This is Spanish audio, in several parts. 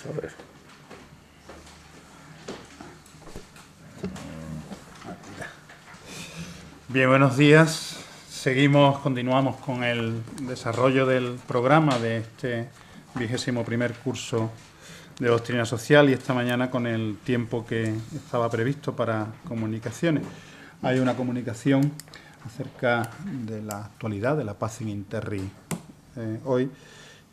Vamos a ver. Bien, buenos días. Continuamos con el desarrollo del programa de este 21º curso de Doctrina Social y esta mañana con el tiempo que estaba previsto para comunicaciones. Hay una comunicación acerca de la actualidad de la Pacem in Terris hoy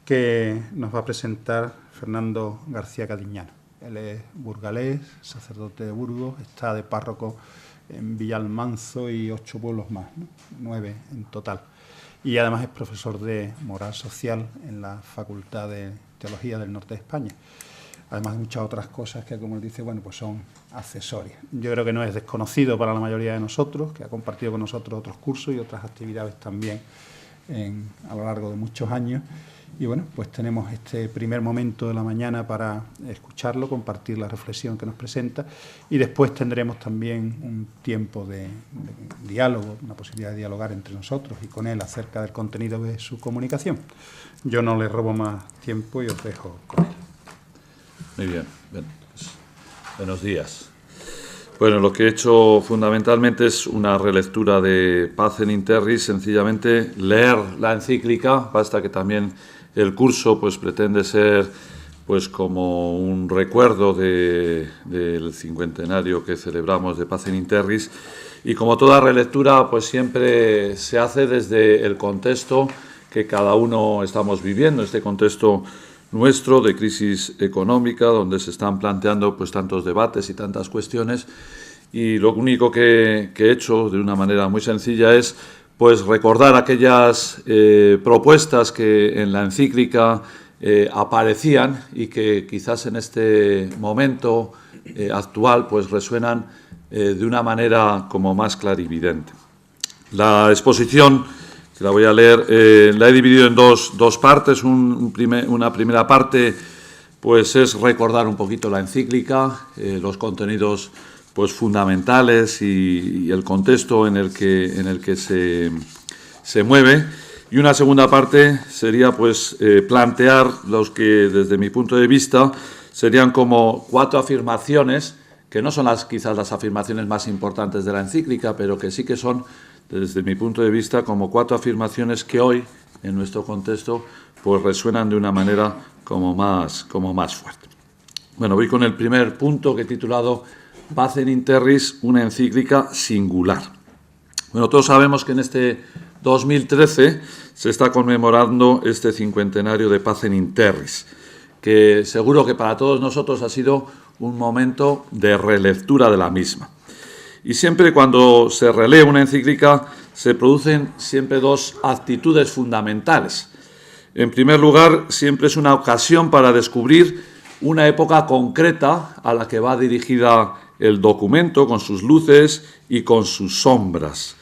que nos va a presentar Fernando García Cadiñano. Él es burgalés, sacerdote de Burgos, está de párroco en Villalmanzo y 8 pueblos más, ¿no? 9 en total. Y además es profesor de moral social en la Facultad de Teología del Norte de España. Además de muchas otras cosas que, como él dice, bueno, pues son accesorias. Yo creo que no es desconocido para la mayoría de nosotros, que ha compartido con nosotros otros cursos y otras actividades también a lo largo de muchos años. Y bueno, pues tenemos este primer momento de la mañana para escucharlo, compartir la reflexión que nos presenta y después tendremos también un tiempo de diálogo, una posibilidad de dialogar entre nosotros y con él acerca del contenido de su comunicación. Yo no le robo más tiempo y os dejo con él. Muy bien, pues, buenos días. Bueno, lo que he hecho fundamentalmente es una relectura de Pacem in Terris, sencillamente leer la encíclica, basta que también el curso pues pretende ser pues como un recuerdo del cincuentenario que celebramos de Pacem in Terris, y como toda relectura pues siempre se hace desde el contexto que cada uno estamos viviendo, este contexto nuestro de crisis económica, donde se están planteando pues tantos debates y tantas cuestiones, y lo único que he hecho de una manera muy sencilla es pues recordar aquellas propuestas que en la encíclica aparecían y que quizás en este momento actual pues resuenan de una manera como más clarividente. La exposición, que la voy a leer, la he dividido en dos partes. Una primera parte pues es recordar un poquito la encíclica, los contenidos pues fundamentales y el contexto en el que se mueve, y una segunda parte sería pues plantear los que desde mi punto de vista serían como 4 afirmaciones que no son quizás las afirmaciones más importantes de la encíclica, pero que sí que son desde mi punto de vista como 4 afirmaciones que hoy en nuestro contexto pues resuenan de una manera como más fuerte. Bueno, voy con el primer punto que he titulado Pacem in Terris, una encíclica singular. Bueno, todos sabemos que en este 2013 se está conmemorando este cincuentenario de Pacem in Terris, que seguro que para todos nosotros ha sido un momento de relectura de la misma. Y siempre cuando se relee una encíclica se producen siempre 2 actitudes fundamentales. En primer lugar, siempre es una ocasión para descubrir una época concreta a la que va dirigida el documento, con sus luces y con sus sombras.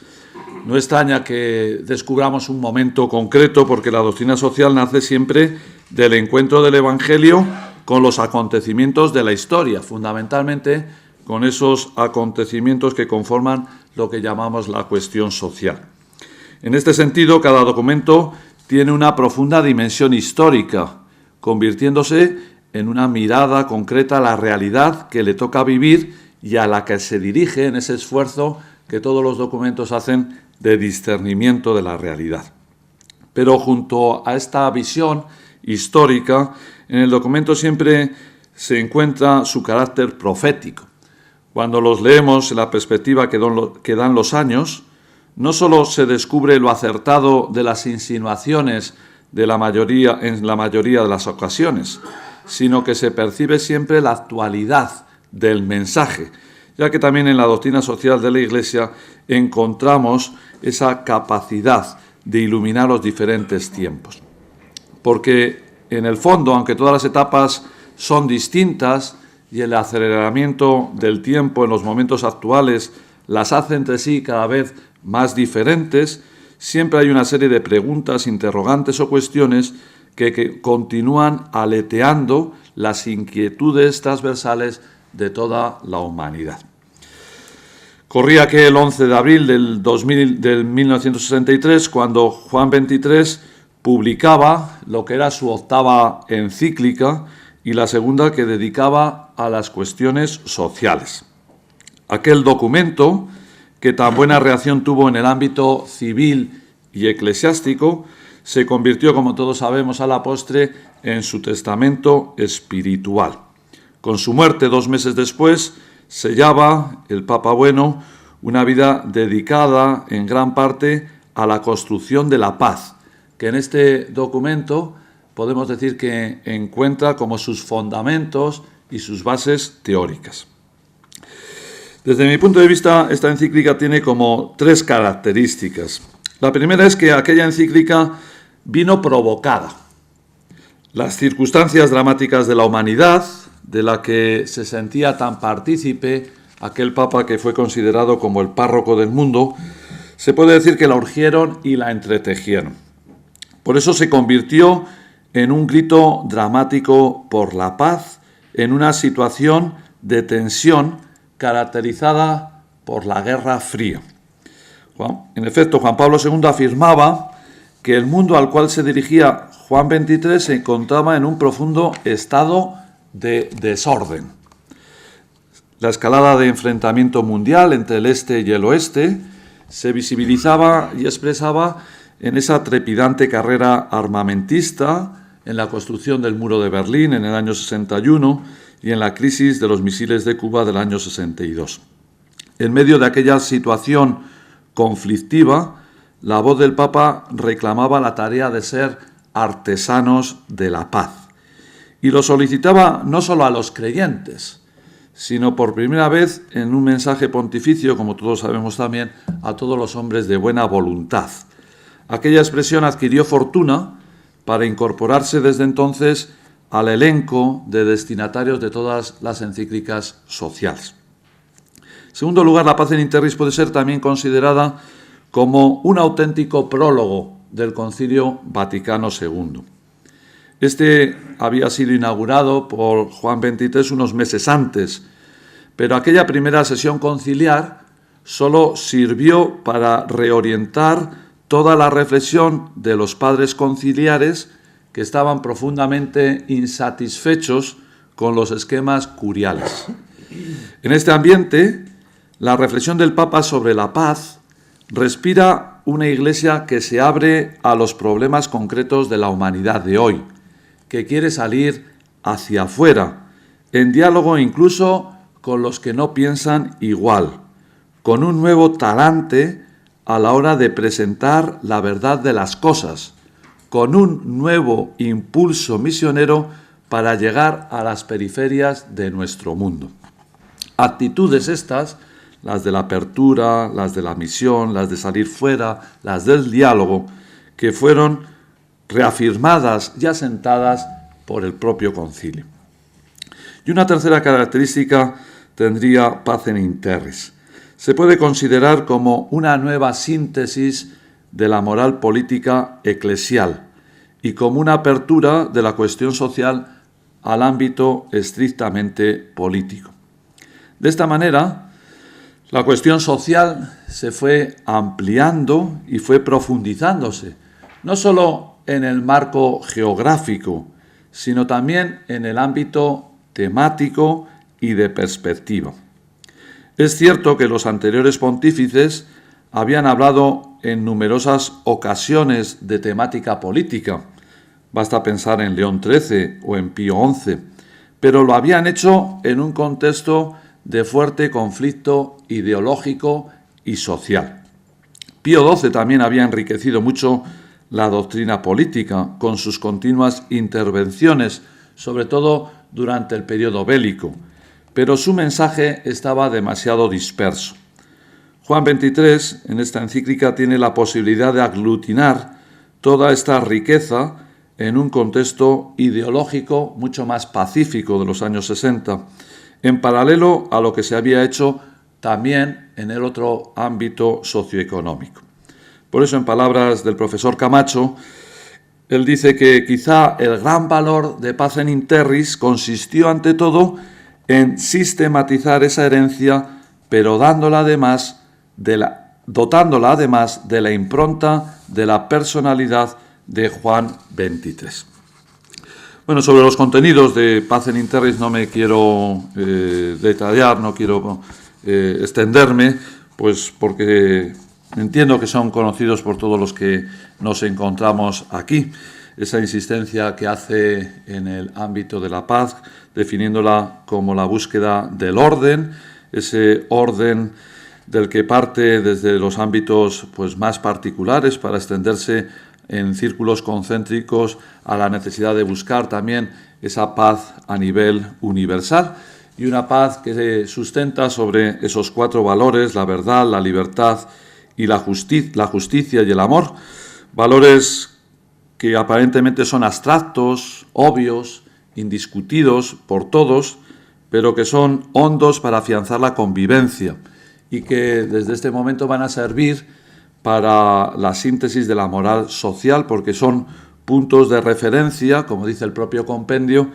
No extraña que descubramos un momento concreto, porque la doctrina social nace siempre del encuentro del Evangelio con los acontecimientos de la historia, fundamentalmente con esos acontecimientos que conforman lo que llamamos la cuestión social. En este sentido, cada documento tiene una profunda dimensión histórica, convirtiéndose en una mirada concreta a la realidad que le toca vivir y a la que se dirige en ese esfuerzo que todos los documentos hacen de discernimiento de la realidad. Pero junto a esta visión histórica, en el documento siempre se encuentra su carácter profético. Cuando los leemos en la perspectiva que dan los años, no solo se descubre lo acertado de las insinuaciones en la mayoría de las ocasiones, sino que se percibe siempre la actualidad del mensaje, ya que también en la doctrina social de la Iglesia encontramos esa capacidad de iluminar los diferentes tiempos. Porque en el fondo, aunque todas las etapas son distintas y el aceleramiento del tiempo en los momentos actuales las hace entre sí cada vez más diferentes, siempre hay una serie de preguntas, interrogantes o cuestiones que continúan aleteando las inquietudes transversales de toda la humanidad. Corría aquel 11 de abril del 1963, cuando Juan XXIII publicaba lo que era su 8ª encíclica, y la segunda que dedicaba a las cuestiones sociales. Aquel documento, que tan buena reacción tuvo en el ámbito civil y eclesiástico, se convirtió, como todos sabemos, a la postre en su testamento espiritual. Con su muerte, 2 meses después, sellaba el Papa Bueno una vida dedicada en gran parte a la construcción de la paz, que en este documento podemos decir que encuentra como sus fundamentos y sus bases teóricas. Desde mi punto de vista, esta encíclica tiene como 3 características. La primera es que aquella encíclica vino provocada. Las circunstancias dramáticas de la humanidad, de la que se sentía tan partícipe aquel Papa que fue considerado como el párroco del mundo, se puede decir que la urgieron y la entretejieron. Por eso se convirtió en un grito dramático por la paz, en una situación de tensión caracterizada por la Guerra Fría. En efecto, Juan Pablo II afirmaba que el mundo al cual se dirigía Juan XXIII se encontraba en un profundo estado de desorden. La escalada de enfrentamiento mundial entre el este y el oeste se visibilizaba y expresaba en esa trepidante carrera armamentista, en la construcción del muro de Berlín en el año 61 y en la crisis de los misiles de Cuba del año 62. En medio de aquella situación conflictiva, la voz del Papa reclamaba la tarea de ser artesanos de la paz. Y lo solicitaba no solo a los creyentes, sino por primera vez en un mensaje pontificio, como todos sabemos también, a todos los hombres de buena voluntad. Aquella expresión adquirió fortuna para incorporarse desde entonces al elenco de destinatarios de todas las encíclicas sociales. En segundo lugar, la Pacem in Terris puede ser también considerada como un auténtico prólogo del Concilio Vaticano II. Este había sido inaugurado por Juan XXIII unos meses antes, pero aquella primera sesión conciliar solo sirvió para reorientar toda la reflexión de los padres conciliares que estaban profundamente insatisfechos con los esquemas curiales. En este ambiente, la reflexión del Papa sobre la paz respira una Iglesia que se abre a los problemas concretos de la humanidad de hoy, que quiere salir hacia afuera, en diálogo incluso con los que no piensan igual, con un nuevo talante a la hora de presentar la verdad de las cosas, con un nuevo impulso misionero para llegar a las periferias de nuestro mundo. Actitudes estas, las de la apertura, las de la misión, las de salir fuera, las del diálogo, que fueron reafirmadas y asentadas por el propio concilio. Y una tercera característica tendría Pacem in Terris. Se puede considerar como una nueva síntesis de la moral política eclesial y como una apertura de la cuestión social al ámbito estrictamente político. De esta manera, la cuestión social se fue ampliando y fue profundizándose, no solo en el marco geográfico, sino también en el ámbito temático y de perspectiva. Es cierto que los anteriores pontífices habían hablado en numerosas ocasiones de temática política, basta pensar en León XIII o en Pío XI, pero lo habían hecho en un contexto de fuerte conflicto ideológico y social. Pío XII también había enriquecido mucho la doctrina política con sus continuas intervenciones, sobre todo durante el periodo bélico, pero su mensaje estaba demasiado disperso. Juan XXIII, en esta encíclica, tiene la posibilidad de aglutinar toda esta riqueza en un contexto ideológico mucho más pacífico de los años 60, en paralelo a lo que se había hecho también en el otro ámbito socioeconómico. Por eso, en palabras del profesor Camacho, él dice que quizá el gran valor de Pacem in Terris consistió ante todo en sistematizar esa herencia, pero dotándola además de la impronta de la personalidad de Juan XXIII. Bueno, sobre los contenidos de Pacem in Terris no me quiero detallar, no quiero extenderme, pues porque entiendo que son conocidos por todos los que nos encontramos aquí. Esa insistencia que hace en el ámbito de la paz, definiéndola como la búsqueda del orden, ese orden del que parte desde los ámbitos pues, más particulares para extenderse en círculos concéntricos a la necesidad de buscar también esa paz a nivel universal y una paz que se sustenta sobre esos 4 valores, la verdad, la libertad y la justicia y el amor, valores que aparentemente son abstractos, obvios, indiscutidos por todos, pero que son hondos para afianzar la convivencia y que desde este momento van a servir para la síntesis de la moral social, porque son puntos de referencia, como dice el propio compendio,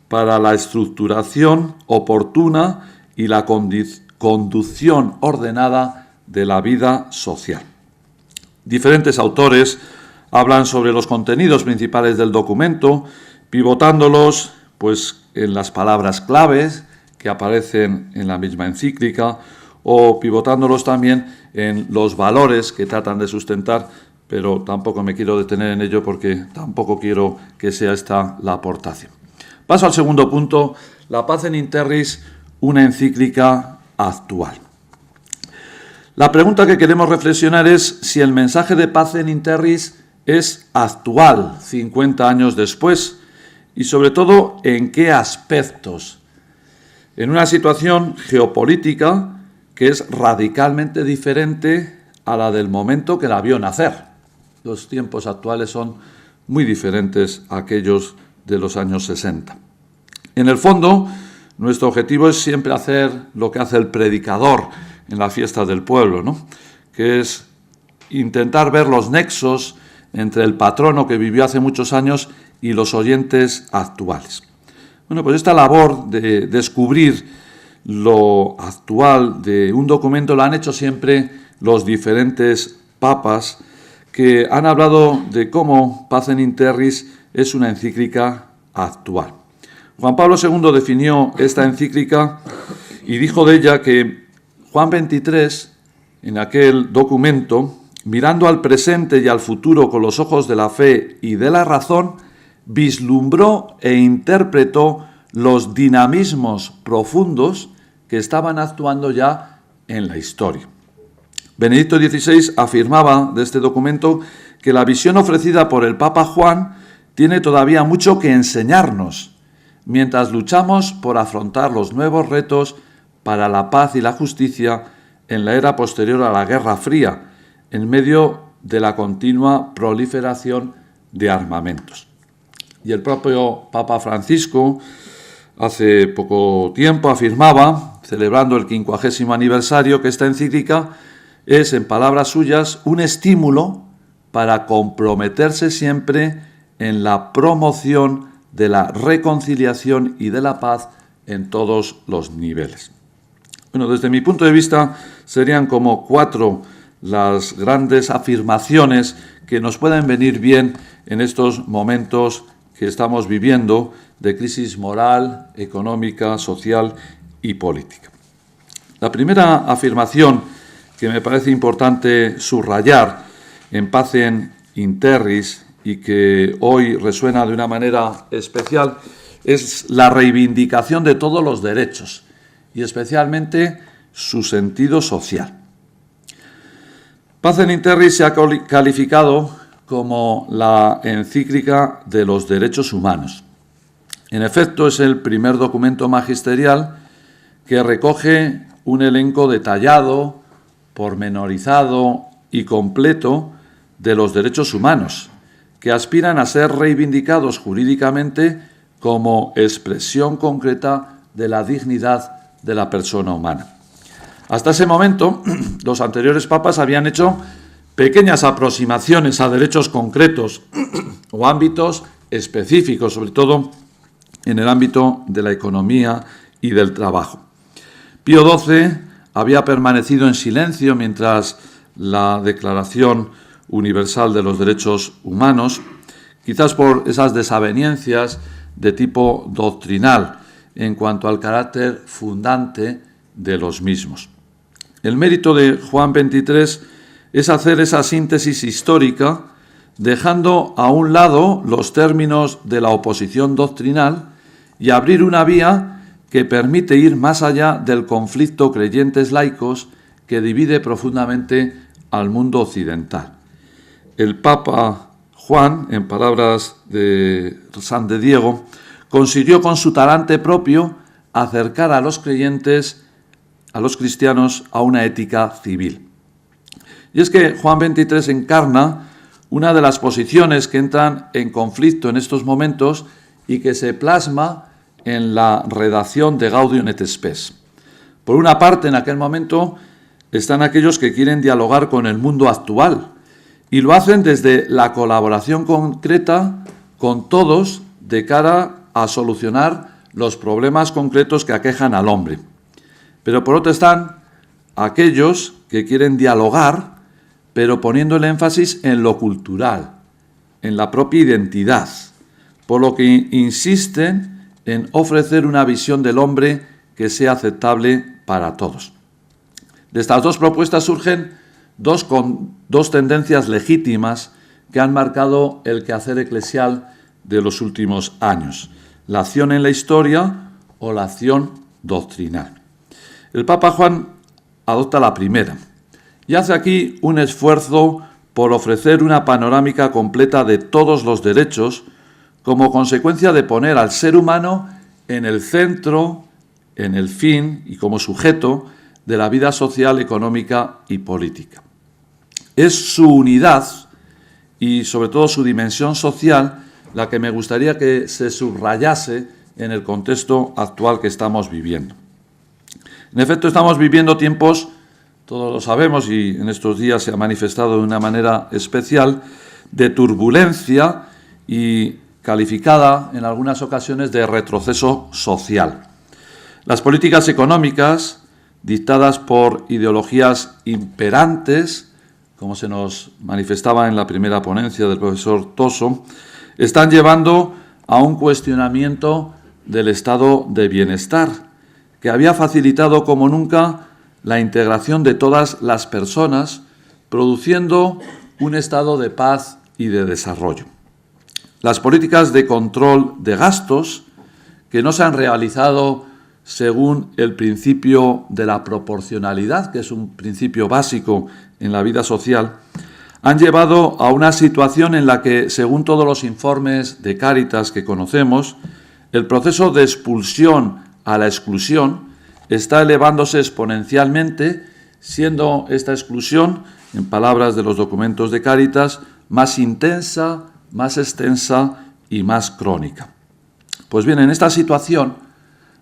para la estructuración oportuna y la conducción ordenada de la vida social. Diferentes autores hablan sobre los contenidos principales del documento, pivotándolos pues, en las palabras claves que aparecen en la misma encíclica o pivotándolos también en los valores que tratan de sustentar, pero tampoco me quiero detener en ello porque tampoco quiero que sea esta la aportación. Paso al segundo punto, la Pacem in Terris, una encíclica actual. La pregunta que queremos reflexionar es si el mensaje de Pacem in Terris es actual 50 años después y sobre todo en qué aspectos. En una situación geopolítica que es radicalmente diferente a la del momento que la vio nacer. Los tiempos actuales son muy diferentes a aquellos de los años 60. En el fondo, nuestro objetivo es siempre hacer lo que hace el predicador en la fiesta del pueblo, ¿no? Que es intentar ver los nexos entre el patrono que vivió hace muchos años y los oyentes actuales. Bueno, pues esta labor de descubrir lo actual de un documento lo han hecho siempre los diferentes papas que han hablado de cómo Pacem in Terris es una encíclica actual. Juan Pablo II definió esta encíclica y dijo de ella que Juan XXIII, en aquel documento, mirando al presente y al futuro con los ojos de la fe y de la razón, vislumbró e interpretó los dinamismos profundos que estaban actuando ya en la historia. Benedicto XVI afirmaba de este documento que la visión ofrecida por el Papa Juan tiene todavía mucho que enseñarnos, mientras luchamos por afrontar los nuevos retos para la paz y la justicia en la era posterior a la Guerra Fría, en medio de la continua proliferación de armamentos. Y el propio Papa Francisco hace poco tiempo afirmaba, celebrando el 50º aniversario, que esta encíclica es, en palabras suyas, un estímulo para comprometerse siempre en la promoción de la reconciliación y de la paz en todos los niveles. Bueno, desde mi punto de vista, serían como 4 las grandes afirmaciones que nos pueden venir bien en estos momentos que estamos viviendo de crisis moral, económica, social y política. La primera afirmación que me parece importante subrayar en Pacem in Terris y que hoy resuena de una manera especial es la reivindicación de todos los derechos y especialmente su sentido social. Pacem in Terris se ha calificado como la encíclica de los derechos humanos. En efecto, es el primer documento magisterial que recoge un elenco detallado, pormenorizado y completo de los derechos humanos, que aspiran a ser reivindicados jurídicamente como expresión concreta de la dignidad de la persona humana. Hasta ese momento, los anteriores papas habían hecho pequeñas aproximaciones a derechos concretos o ámbitos específicos, sobre todo en el ámbito de la economía y del trabajo. Pío XII había permanecido en silencio mientras la Declaración Universal de los Derechos Humanos, quizás por esas desavenencias de tipo doctrinal en cuanto al carácter fundante de los mismos. El mérito de Juan XXIII es hacer esa síntesis histórica, dejando a un lado los términos de la oposición doctrinal y abrir una vía que permite ir más allá del conflicto creyentes-laicos que divide profundamente al mundo occidental. El Papa Juan, en palabras de San de Diego, consiguió con su talante propio acercar a los creyentes, a los cristianos, a una ética civil. Y es que Juan XXIII encarna una de las posiciones que entran en conflicto en estos momentos y que se plasma en la redacción de Gaudium et Spes. Por una parte, en aquel momento, están aquellos que quieren dialogar con el mundo actual y lo hacen desde la colaboración concreta con todos de cara a solucionar los problemas concretos que aquejan al hombre. Pero por otro están aquellos que quieren dialogar, pero poniendo el énfasis en lo cultural, en la propia identidad, por lo que insisten en ofrecer una visión del hombre que sea aceptable para todos. De estas dos propuestas surgen dos tendencias legítimas que han marcado el quehacer eclesial de los últimos años: la acción en la historia o la acción doctrinal. El Papa Juan adopta la primera y hace aquí un esfuerzo por ofrecer una panorámica completa de todos los derechos como consecuencia de poner al ser humano en el centro, en el fin y como sujeto de la vida social, económica y política. Es su unidad y sobre todo su dimensión social la que me gustaría que se subrayase en el contexto actual que estamos viviendo. En efecto, estamos viviendo tiempos, todos lo sabemos y en estos días se ha manifestado de una manera especial, de turbulencia y calificada en algunas ocasiones de retroceso social. Las políticas económicas, dictadas por ideologías imperantes, como se nos manifestaba en la primera ponencia del profesor Toso, están llevando a un cuestionamiento del estado de bienestar, que había facilitado como nunca la integración de todas las personas, produciendo un estado de paz y de desarrollo. Las políticas de control de gastos, que no se han realizado según el principio de la proporcionalidad, que es un principio básico en la vida social, han llevado a una situación en la que, según todos los informes de Cáritas que conocemos, el proceso de expulsión a la exclusión está elevándose exponencialmente, siendo esta exclusión, en palabras de los documentos de Cáritas, más intensa, más extensa y más crónica. Pues bien, en esta situación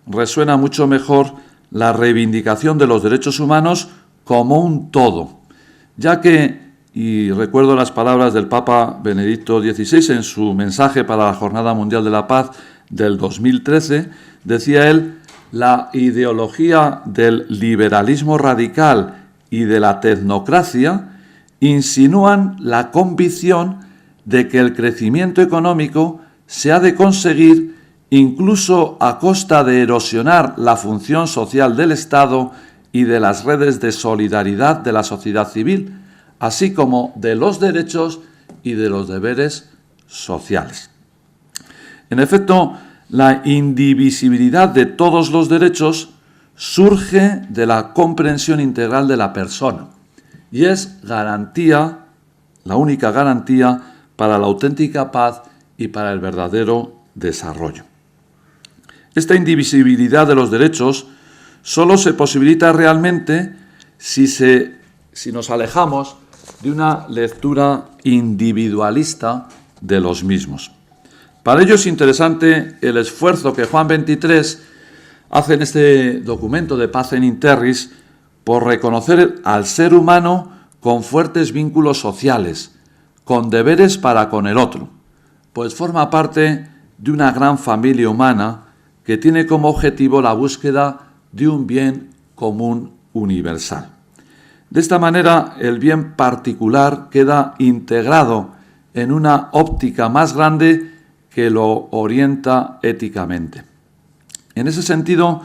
resuena mucho mejor la reivindicación de los derechos humanos como un todo, ya que, y recuerdo las palabras del Papa Benedicto XVI en su mensaje para la Jornada Mundial de la Paz del 2013, decía él: la ideología del liberalismo radical y de la tecnocracia insinúan la convicción de que el crecimiento económico se ha de conseguir incluso a costa de erosionar la función social del Estado y de las redes de solidaridad de la sociedad civil, así como de los derechos y de los deberes sociales. En efecto, la indivisibilidad de todos los derechos surge de la comprensión integral de la persona y es garantía, la única garantía para la auténtica paz y para el verdadero desarrollo. Esta indivisibilidad de los derechos solo se posibilita realmente si nos alejamos de una lectura individualista de los mismos. Para ello es interesante el esfuerzo que Juan XXIII hace en este documento de Pacem in Terris por reconocer al ser humano con fuertes vínculos sociales, con deberes para con el otro, pues forma parte de una gran familia humana que tiene como objetivo la búsqueda de un bien común universal. De esta manera, el bien particular queda integrado en una óptica más grande que lo orienta éticamente. En ese sentido,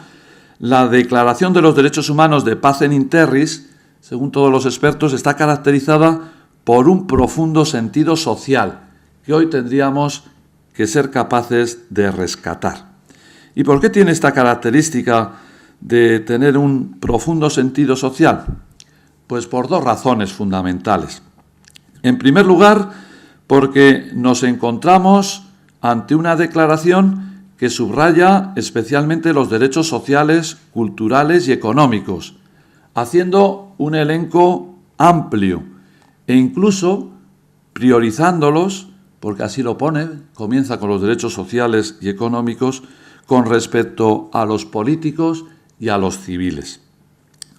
la Declaración de los Derechos Humanos de Pacem in Terris, según todos los expertos, está caracterizada por un profundo sentido social que hoy tendríamos que ser capaces de rescatar. ¿Y por qué tiene esta característica de tener un profundo sentido social? Pues por dos razones fundamentales. En primer lugar, porque nos encontramos ante una declaración que subraya especialmente los derechos sociales, culturales y económicos, haciendo un elenco amplio e incluso priorizándolos, porque así lo pone, comienza con los derechos sociales y económicos con respecto a los políticos y a los civiles.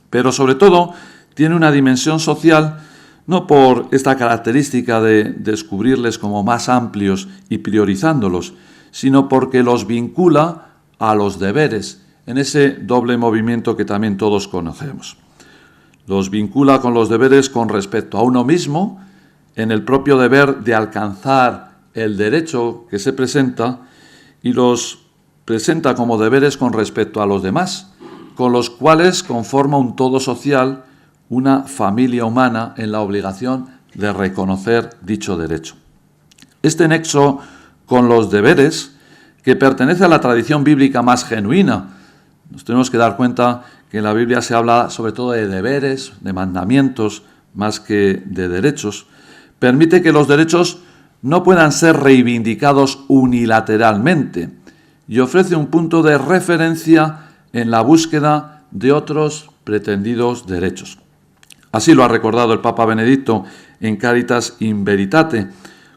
Pero sobre todo tiene una dimensión social no por esta característica de descubrirles como más amplios y priorizándolos, sino porque los vincula a los deberes, en ese doble movimiento que también todos conocemos. Los vincula con los deberes con respecto a uno mismo, en el propio deber de alcanzar el derecho que se presenta, y los presenta como deberes con respecto a los demás, con los cuales conforma un todo social, una familia humana en la obligación de reconocer dicho derecho. Este nexo con los deberes, que pertenece a la tradición bíblica más genuina, nos tenemos que dar cuenta que en la Biblia se habla sobre todo de deberes, de mandamientos, más que de derechos, permite que los derechos no puedan ser reivindicados unilateralmente y ofrece un punto de referencia en la búsqueda de otros pretendidos derechos. Así lo ha recordado el Papa Benedicto en Caritas in Veritate,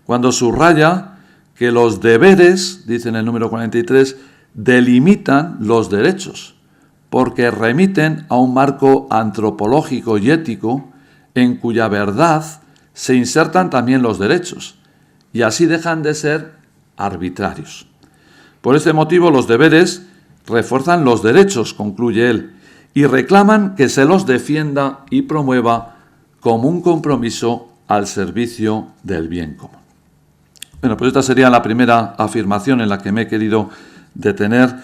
cuando subraya que los deberes, dice en el número 43, delimitan los derechos, porque remiten a un marco antropológico y ético en cuya verdad se insertan también los derechos, y así dejan de ser arbitrarios. Por este motivo, los deberes refuerzan los derechos, concluye él, y reclaman que se los defienda y promueva como un compromiso al servicio del bien común. Bueno, pues esta sería la primera afirmación en la que me he querido detener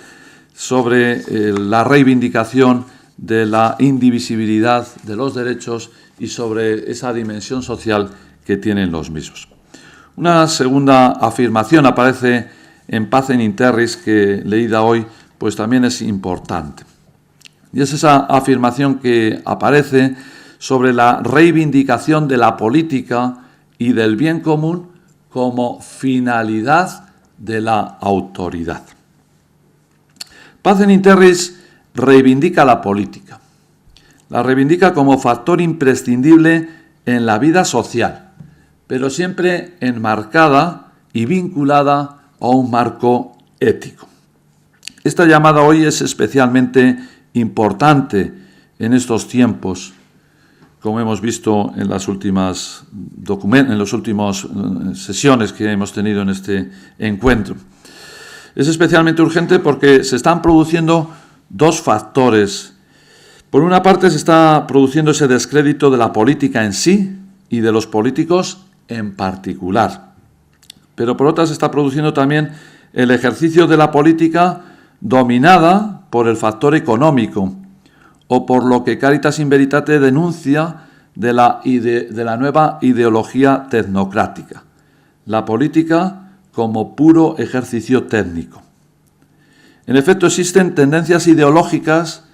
sobre la reivindicación de la indivisibilidad de los derechos y sobre esa dimensión social que tienen los mismos. Una segunda afirmación aparece en Pacem in Terris que leída hoy, pues también es importante. Y es esa afirmación que aparece sobre la reivindicación de la política y del bien común como finalidad de la autoridad. Pacem in Terris reivindica la política. La reivindica como factor imprescindible en la vida social, pero siempre enmarcada y vinculada a un marco ético. Esta llamada hoy es especialmente importante en estos tiempos, como hemos visto en las últimas sesiones que hemos tenido en este encuentro. Es especialmente urgente porque se están produciendo dos factores. Por una parte, se está produciendo ese descrédito de la política en sí y de los políticos en particular. Pero por otra, se está produciendo también el ejercicio de la política dominada por el factor económico, o por lo que Caritas in Veritate denuncia de la nueva ideología tecnocrática, la política como puro ejercicio técnico. En efecto, existen tendencias ideológicas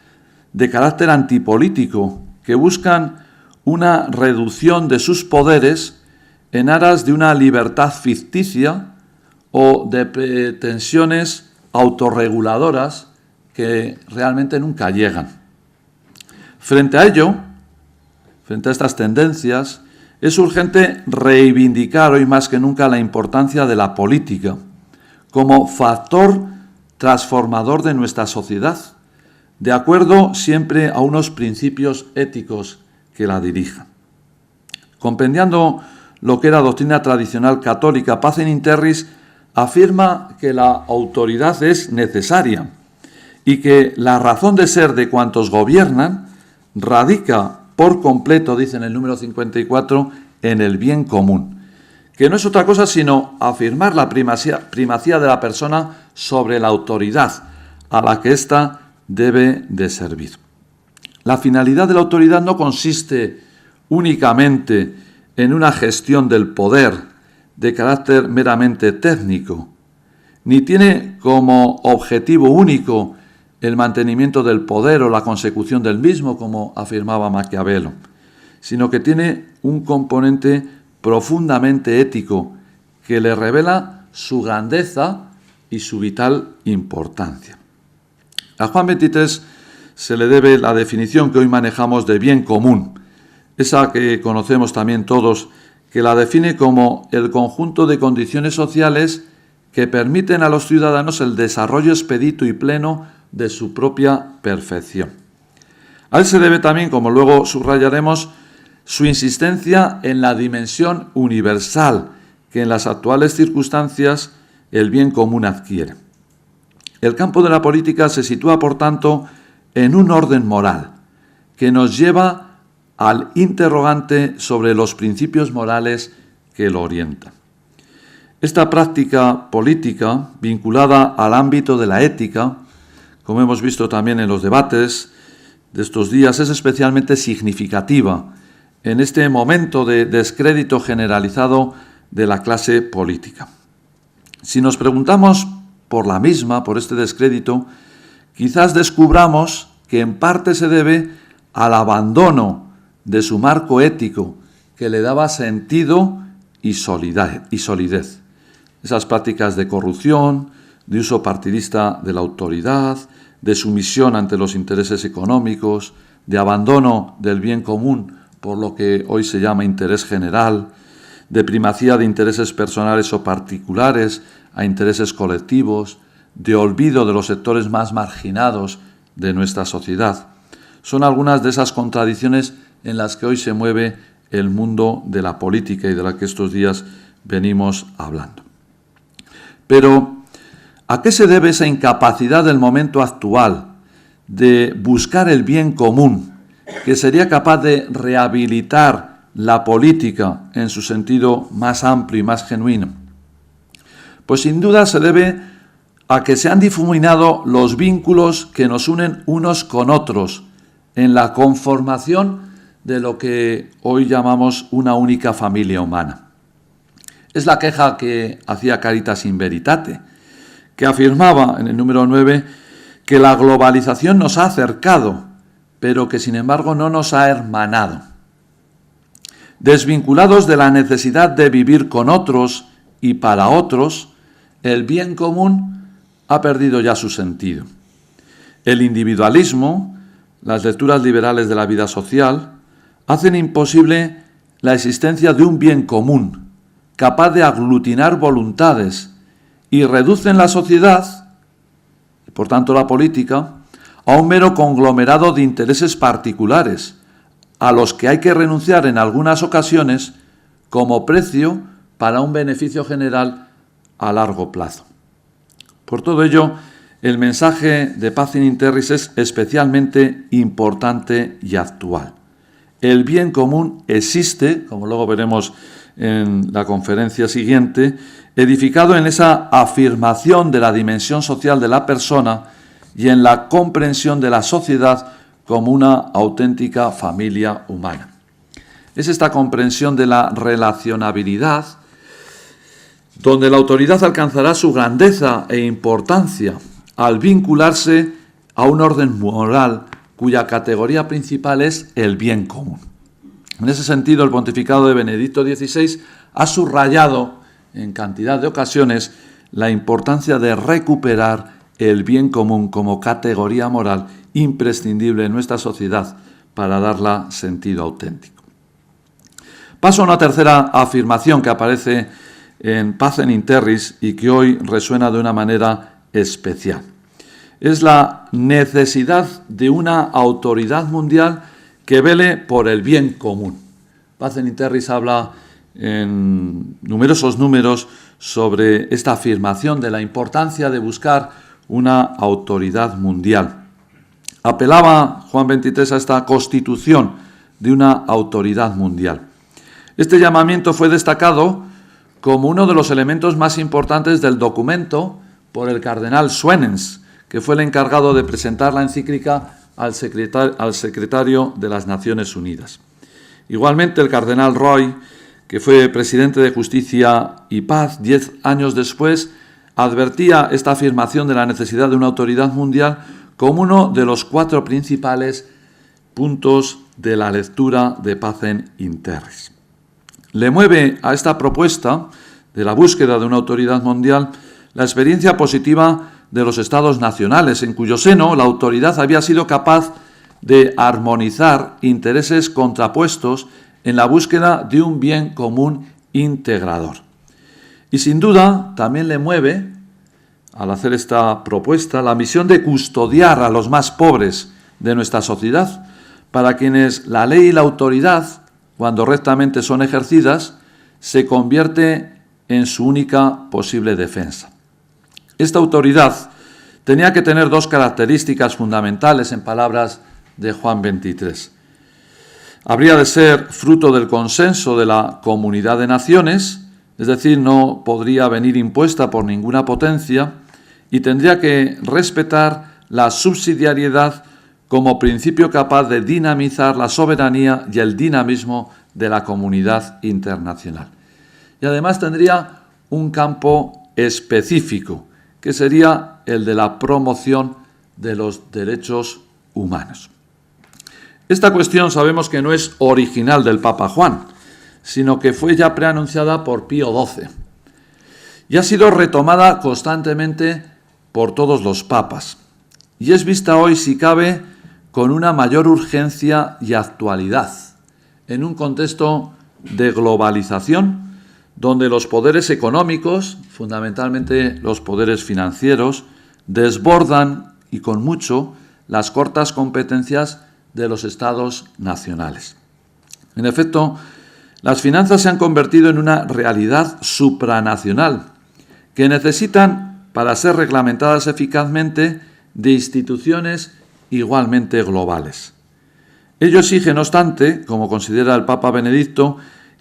de carácter antipolítico que buscan una reducción de sus poderes en aras de una libertad ficticia o de pretensiones autorreguladoras que realmente nunca llegan. Frente a ello, frente a estas tendencias, es urgente reivindicar hoy más que nunca la importancia de la política como factor transformador de nuestra sociedad, de acuerdo siempre a unos principios éticos que la dirijan. Compendiando lo que era doctrina tradicional católica, Pacem in Terris afirma que la autoridad es necesaria y que la razón de ser de cuantos gobiernan radica por completo, dice en el número 54, en el bien común, que no es otra cosa sino afirmar la primacía de la persona sobre la autoridad a la que ésta debe de servir. La finalidad de la autoridad no consiste únicamente en una gestión del poder de carácter meramente técnico, ni tiene como objetivo único el mantenimiento del poder o la consecución del mismo, como afirmaba Maquiavelo, sino que tiene un componente profundamente ético que le revela su grandeza y su vital importancia. A Juan XXIII se le debe la definición que hoy manejamos de bien común, esa que conocemos también todos, que la define como el conjunto de condiciones sociales que permiten a los ciudadanos el desarrollo expedito y pleno de su propia perfección. A él se debe también, como luego subrayaremos, su insistencia en la dimensión universal que en las actuales circunstancias el bien común adquiere. El campo de la política se sitúa, por tanto, en un orden moral que nos lleva al interrogante sobre los principios morales que lo orientan. Esta práctica política, vinculada al ámbito de la ética, como hemos visto también en los debates de estos días, es especialmente significativa en este momento de descrédito generalizado de la clase política. Si nos preguntamos por la misma, por este descrédito, quizás descubramos que en parte se debe al abandono de su marco ético que le daba sentido y solidez. Esas prácticas de corrupción, de uso partidista de la autoridad, de sumisión ante los intereses económicos, de abandono del bien común por lo que hoy se llama interés general, de primacía de intereses personales o particulares a intereses colectivos, de olvido de los sectores más marginados de nuestra sociedad. Son algunas de esas contradicciones en las que hoy se mueve el mundo de la política y de la que estos días venimos hablando. Pero, ¿a qué se debe esa incapacidad del momento actual de buscar el bien común, que sería capaz de rehabilitar la política en su sentido más amplio y más genuino? Pues sin duda se debe a que se han difuminado los vínculos que nos unen unos con otros en la conformación de lo que hoy llamamos una única familia humana. Es la queja que hacía Caritas in Veritate, que afirmaba en el número 9 que la globalización nos ha acercado, pero que sin embargo no nos ha hermanado. Desvinculados de la necesidad de vivir con otros y para otros, el bien común ha perdido ya su sentido. El individualismo, las lecturas liberales de la vida social, hacen imposible la existencia de un bien común, capaz de aglutinar voluntades, y reducen la sociedad, y por tanto la política, a un mero conglomerado de intereses particulares, a los que hay que renunciar en algunas ocasiones como precio para un beneficio general a largo plazo. Por todo ello, el mensaje de Pacem in Terris es especialmente importante y actual. El bien común existe, como luego veremos en la conferencia siguiente, edificado en esa afirmación de la dimensión social de la persona y en la comprensión de la sociedad como una auténtica familia humana. Es esta comprensión de la relacionabilidad donde la autoridad alcanzará su grandeza e importancia al vincularse a un orden moral cuya categoría principal es el bien común. En ese sentido, el pontificado de Benedicto XVI ha subrayado en cantidad de ocasiones la importancia de recuperar el bien común como categoría moral imprescindible en nuestra sociedad para darla sentido auténtico. Paso a una tercera afirmación que aparece en Pacem in Terris y que hoy resuena de una manera especial. Es la necesidad de una autoridad mundial que vele por el bien común. Pacem in Terris habla en numerosos números sobre esta afirmación de la importancia de buscar una autoridad mundial. Apelaba Juan XXIII a esta constitución de una autoridad mundial. Este llamamiento fue destacado como uno de los elementos más importantes del documento por el cardenal Suenens, que fue el encargado de presentar la encíclica al secretario de las Naciones Unidas. Igualmente, el cardenal Roy, que fue presidente de Justicia y Paz 10 años después, advertía esta afirmación de la necesidad de una autoridad mundial como uno de los 4 principales puntos de la lectura de Pacem in Terris. Le mueve a esta propuesta de la búsqueda de una autoridad mundial la experiencia positiva de los estados nacionales, en cuyo seno la autoridad había sido capaz de armonizar intereses contrapuestos en la búsqueda de un bien común integrador. Y sin duda también le mueve, al hacer esta propuesta, la misión de custodiar a los más pobres de nuestra sociedad, para quienes la ley y la autoridad, cuando rectamente son ejercidas, se convierte en su única posible defensa. Esta autoridad tenía que tener 2 características fundamentales, en palabras de Juan 23. Habría de ser fruto del consenso de la comunidad de naciones, es decir, no podría venir impuesta por ninguna potencia, y tendría que respetar la subsidiariedad como principio capaz de dinamizar la soberanía y el dinamismo de la comunidad internacional. Y además tendría un campo específico, que sería el de la promoción de los derechos humanos. Esta cuestión sabemos que no es original del Papa Juan, sino que fue ya preanunciada por Pío XII y ha sido retomada constantemente por todos los papas. Y es vista hoy, si cabe, con una mayor urgencia y actualidad, en un contexto de globalización, donde los poderes económicos, fundamentalmente los poderes financieros, desbordan, y con mucho, las cortas competencias de los estados nacionales. En efecto, las finanzas se han convertido en una realidad supranacional, que necesitan, para ser reglamentadas eficazmente, de instituciones igualmente globales. Ello exige, no obstante, como considera el Papa Benedicto,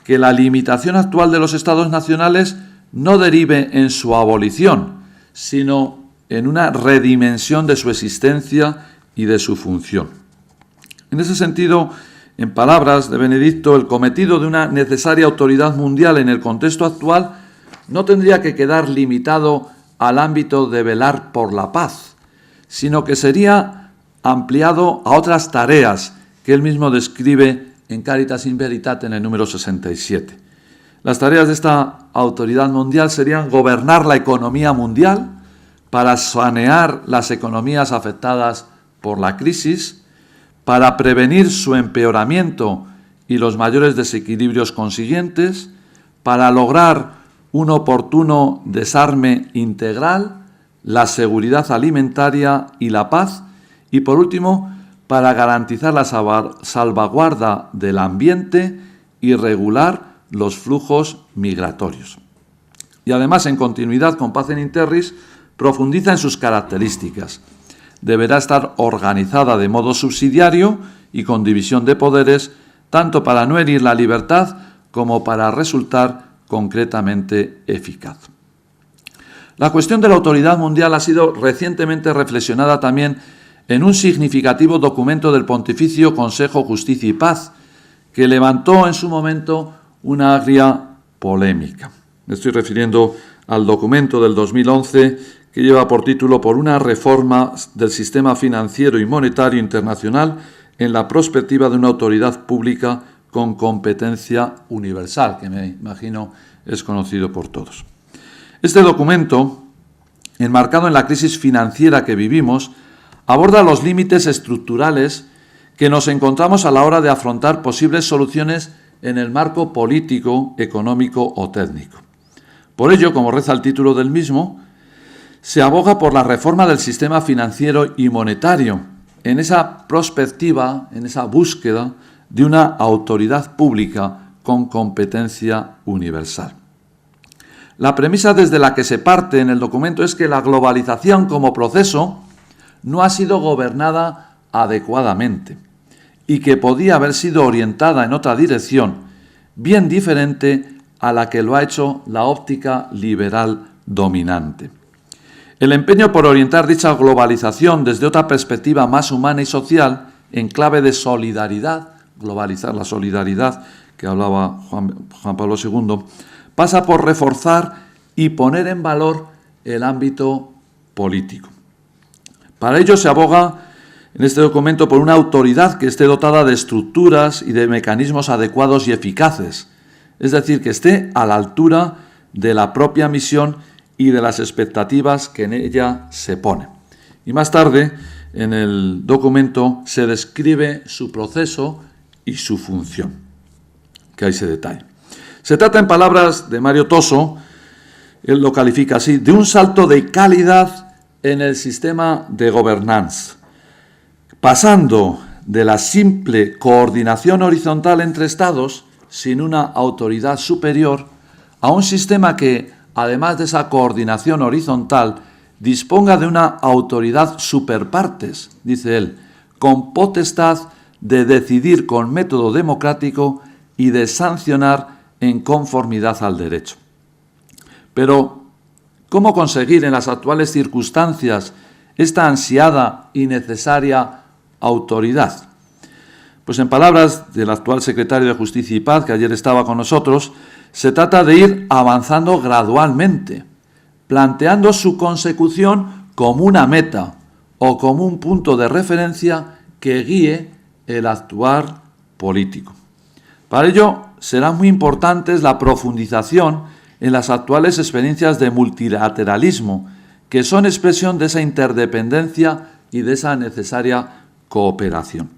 que la limitación actual de los estados nacionales no derive en su abolición, sino en una redimensión de su existencia y de su función. En ese sentido, en palabras de Benedicto, el cometido de una necesaria autoridad mundial en el contexto actual no tendría que quedar limitado al ámbito de velar por la paz, sino que sería ampliado a otras tareas que él mismo describe en Caritas in Veritate en el número 67. Las tareas de esta autoridad mundial serían gobernar la economía mundial para sanear las economías afectadas por la crisis, para prevenir su empeoramiento y los mayores desequilibrios consiguientes, para lograr un oportuno desarme integral, la seguridad alimentaria y la paz, y por último, para garantizar la salvaguarda del ambiente y regular los flujos migratorios. Y además, en continuidad con Pacem in Terris, profundiza en sus características. Deberá estar organizada de modo subsidiario y con división de poderes, tanto para no herir la libertad como para resultar concretamente eficaz. La cuestión de la autoridad mundial ha sido recientemente reflexionada también en un significativo documento del Pontificio Consejo Justicia y Paz, que levantó en su momento una agria polémica. Me estoy refiriendo al documento del 2011 que lleva por título "Por una reforma del sistema financiero y monetario internacional en la perspectiva de una autoridad pública con competencia universal", que me imagino es conocido por todos. Este documento, enmarcado en la crisis financiera que vivimos, aborda los límites estructurales que nos encontramos a la hora de afrontar posibles soluciones en el marco político, económico o técnico. Por ello, como reza el título del mismo, se aboga por la reforma del sistema financiero y monetario, en esa perspectiva, en esa búsqueda de una autoridad pública con competencia universal. La premisa desde la que se parte en el documento es que la globalización como proceso no ha sido gobernada adecuadamente y que podía haber sido orientada en otra dirección, bien diferente a la que lo ha hecho la óptica liberal dominante. El empeño por orientar dicha globalización desde otra perspectiva más humana y social, en clave de solidaridad, globalizar la solidaridad que hablaba Juan Pablo II, pasa por reforzar y poner en valor el ámbito político. Para ello se aboga en este documento por una autoridad que esté dotada de estructuras y de mecanismos adecuados y eficaces, es decir, que esté a la altura de la propia misión y de las expectativas que en ella se ponen. Y más tarde, en el documento, se describe su proceso y su función, que ahí se detalla. Se trata, en palabras de Mario Toso, él lo califica así, de un salto de calidad en el sistema de gobernanza, pasando de la simple coordinación horizontal entre Estados, sin una autoridad superior, a un sistema que, además de esa coordinación horizontal, disponga de una autoridad superpartes, dice él, con potestad de decidir con método democrático y de sancionar en conformidad al derecho. Pero, ¿cómo conseguir en las actuales circunstancias esta ansiada y necesaria autoridad? Pues en palabras del actual secretario de Justicia y Paz, que ayer estaba con nosotros, se trata de ir avanzando gradualmente, planteando su consecución como una meta o como un punto de referencia que guíe el actuar político. Para ello será muy importante la profundización en las actuales experiencias de multilateralismo, que son expresión de esa interdependencia y de esa necesaria cooperación.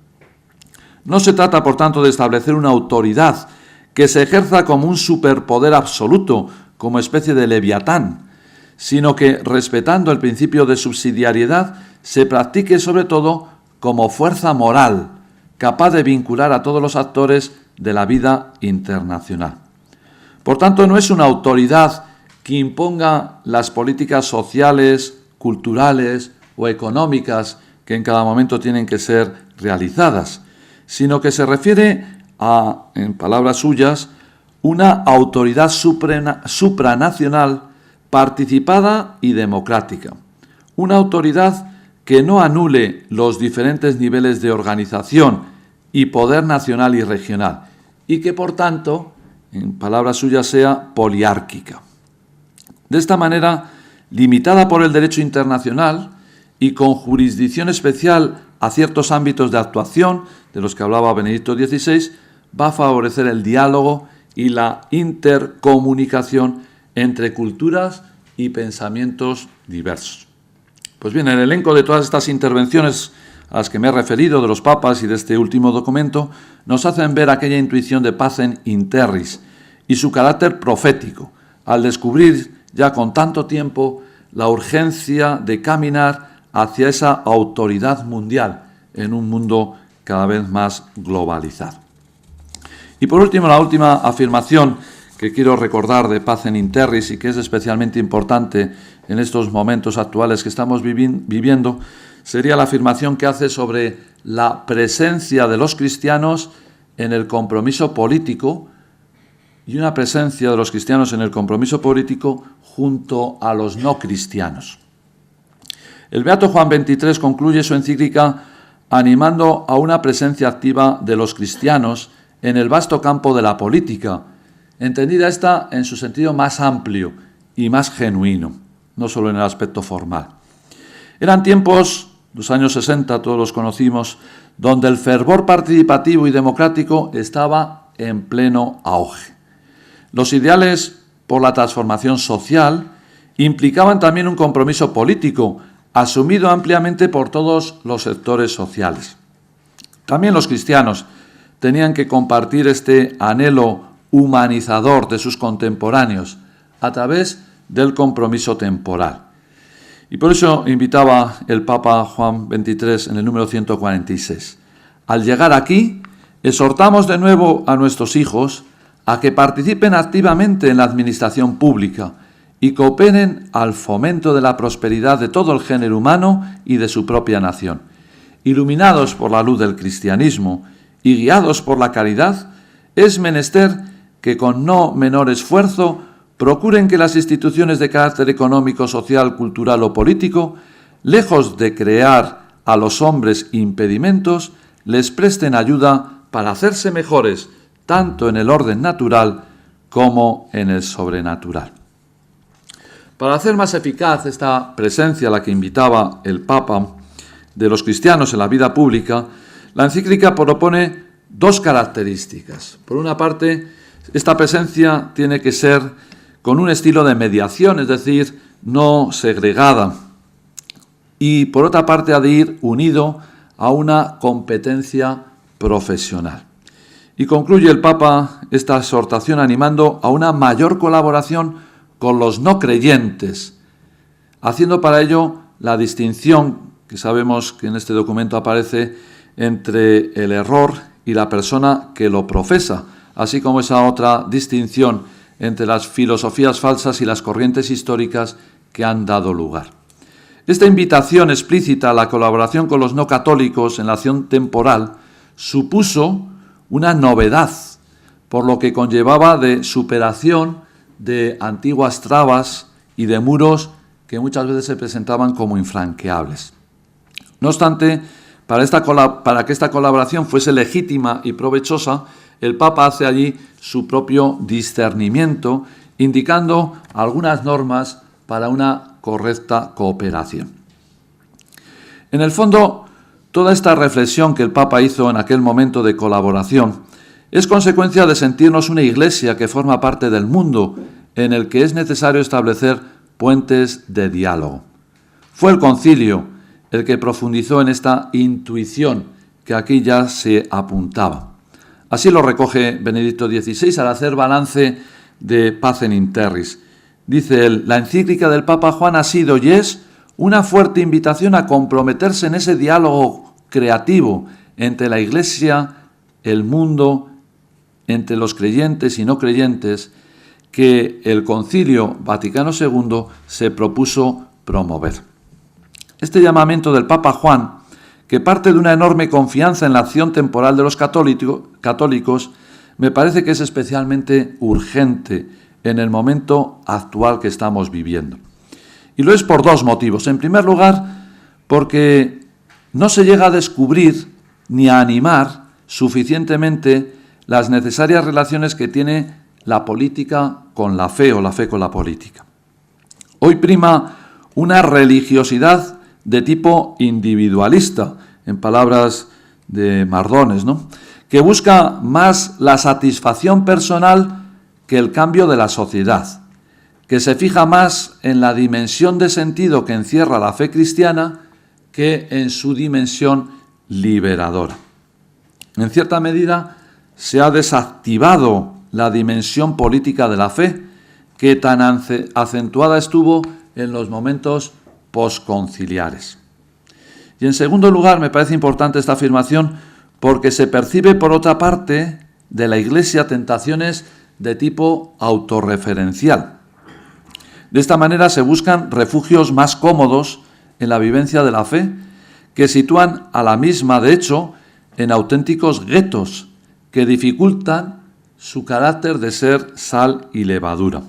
No se trata, por tanto, de establecer una autoridad que se ejerza como un superpoder absoluto, como especie de leviatán, sino que, respetando el principio de subsidiariedad, se practique sobre todo como fuerza moral, capaz de vincular a todos los actores de la vida internacional. Por tanto, no es una autoridad que imponga las políticas sociales, culturales o económicas que en cada momento tienen que ser realizadas, sino que se refiere a, en palabras suyas, una autoridad supranacional, participada y democrática. Una autoridad que no anule los diferentes niveles de organización y poder nacional y regional, y que, por tanto, en palabras suyas, sea poliárquica. De esta manera, limitada por el derecho internacional y con jurisdicción especial a ciertos ámbitos de actuación, de los que hablaba Benedicto XVI, va a favorecer el diálogo y la intercomunicación entre culturas y pensamientos diversos. Pues bien, el elenco de todas estas intervenciones a las que me he referido, de los papas y de este último documento, nos hacen ver aquella intuición de Pacem in Terris y su carácter profético, al descubrir ya con tanto tiempo la urgencia de caminar hacia esa autoridad mundial en un mundo cada vez más globalizado. Y por último, la última afirmación que quiero recordar de Pacem in Terris y que es especialmente importante en estos momentos actuales que estamos viviendo, sería la afirmación que hace sobre la presencia de los cristianos en el compromiso político y una presencia de los cristianos en el compromiso político junto a los no cristianos. El Beato Juan XXIII concluye su encíclica animando a una presencia activa de los cristianos en el vasto campo de la política, entendida esta en su sentido más amplio y más genuino, no solo en el aspecto formal. Eran tiempos, los años 60, todos los conocimos, donde el fervor participativo y democrático estaba en pleno auge. Los ideales por la transformación social implicaban también un compromiso político, asumido ampliamente por todos los sectores sociales. También los cristianos tenían que compartir este anhelo humanizador de sus contemporáneos a través del compromiso temporal. Y por eso invitaba el Papa Juan XXIII en el número 146. Al llegar aquí, exhortamos de nuevo a nuestros hijos a que participen activamente en la administración pública y cooperen al fomento de la prosperidad de todo el género humano y de su propia nación. Iluminados por la luz del cristianismo y guiados por la caridad, es menester que con no menor esfuerzo procuren que las instituciones de carácter económico, social, cultural o político, lejos de crear a los hombres impedimentos, les presten ayuda para hacerse mejores, tanto en el orden natural como en el sobrenatural. Para hacer más eficaz esta presencia a la que invitaba el Papa de los cristianos en la vida pública, la encíclica propone dos características. Por una parte, esta presencia tiene que ser con un estilo de mediación, es decir, no segregada. Y por otra parte, ha de ir unido a una competencia profesional. Y concluye el Papa esta exhortación animando a una mayor colaboración con los no creyentes, haciendo para ello la distinción que sabemos que en este documento aparece entre el error y la persona que lo profesa, así como esa otra distinción entre las filosofías falsas y las corrientes históricas que han dado lugar. Esta invitación explícita a la colaboración con los no católicos en la acción temporal supuso una novedad, por lo que conllevaba de superación de antiguas trabas y de muros que muchas veces se presentaban como infranqueables. No obstante, para que esta colaboración fuese legítima y provechosa, el Papa hace allí su propio discernimiento, indicando algunas normas para una correcta cooperación. En el fondo, toda esta reflexión que el Papa hizo en aquel momento de colaboración es consecuencia de sentirnos una Iglesia que forma parte del mundo, en el que es necesario establecer puentes de diálogo. Fue el concilio el que profundizó en esta intuición que aquí ya se apuntaba. Así lo recoge Benedicto XVI al hacer balance de Pacem in Terris. Dice él: la encíclica del Papa Juan ha sido y es una fuerte invitación a comprometerse en ese diálogo creativo entre la Iglesia, el mundo, entre los creyentes y no creyentes, que el Concilio Vaticano II se propuso promover. Este llamamiento del Papa Juan, que parte de una enorme confianza en la acción temporal de los católicos, me parece que es especialmente urgente en el momento actual que estamos viviendo. Y lo es por dos motivos. En primer lugar, porque no se llega a descubrir ni a animar suficientemente las necesarias relaciones que tiene la política con la fe o la fe con la política. Hoy prima una religiosidad de tipo individualista, en palabras de Mardones, ¿no?, que busca más la satisfacción personal que el cambio de la sociedad, que se fija más en la dimensión de sentido que encierra la fe cristiana que en su dimensión liberadora. En cierta medida se ha desactivado la dimensión política de la fe, que tan acentuada estuvo en los momentos posconciliares. Y en segundo lugar, me parece importante esta afirmación porque se percibe por otra parte de la Iglesia tentaciones de tipo autorreferencial. De esta manera se buscan refugios más cómodos en la vivencia de la fe, que sitúan a la misma, de hecho, en auténticos guetos que dificultan su carácter de ser sal y levadura.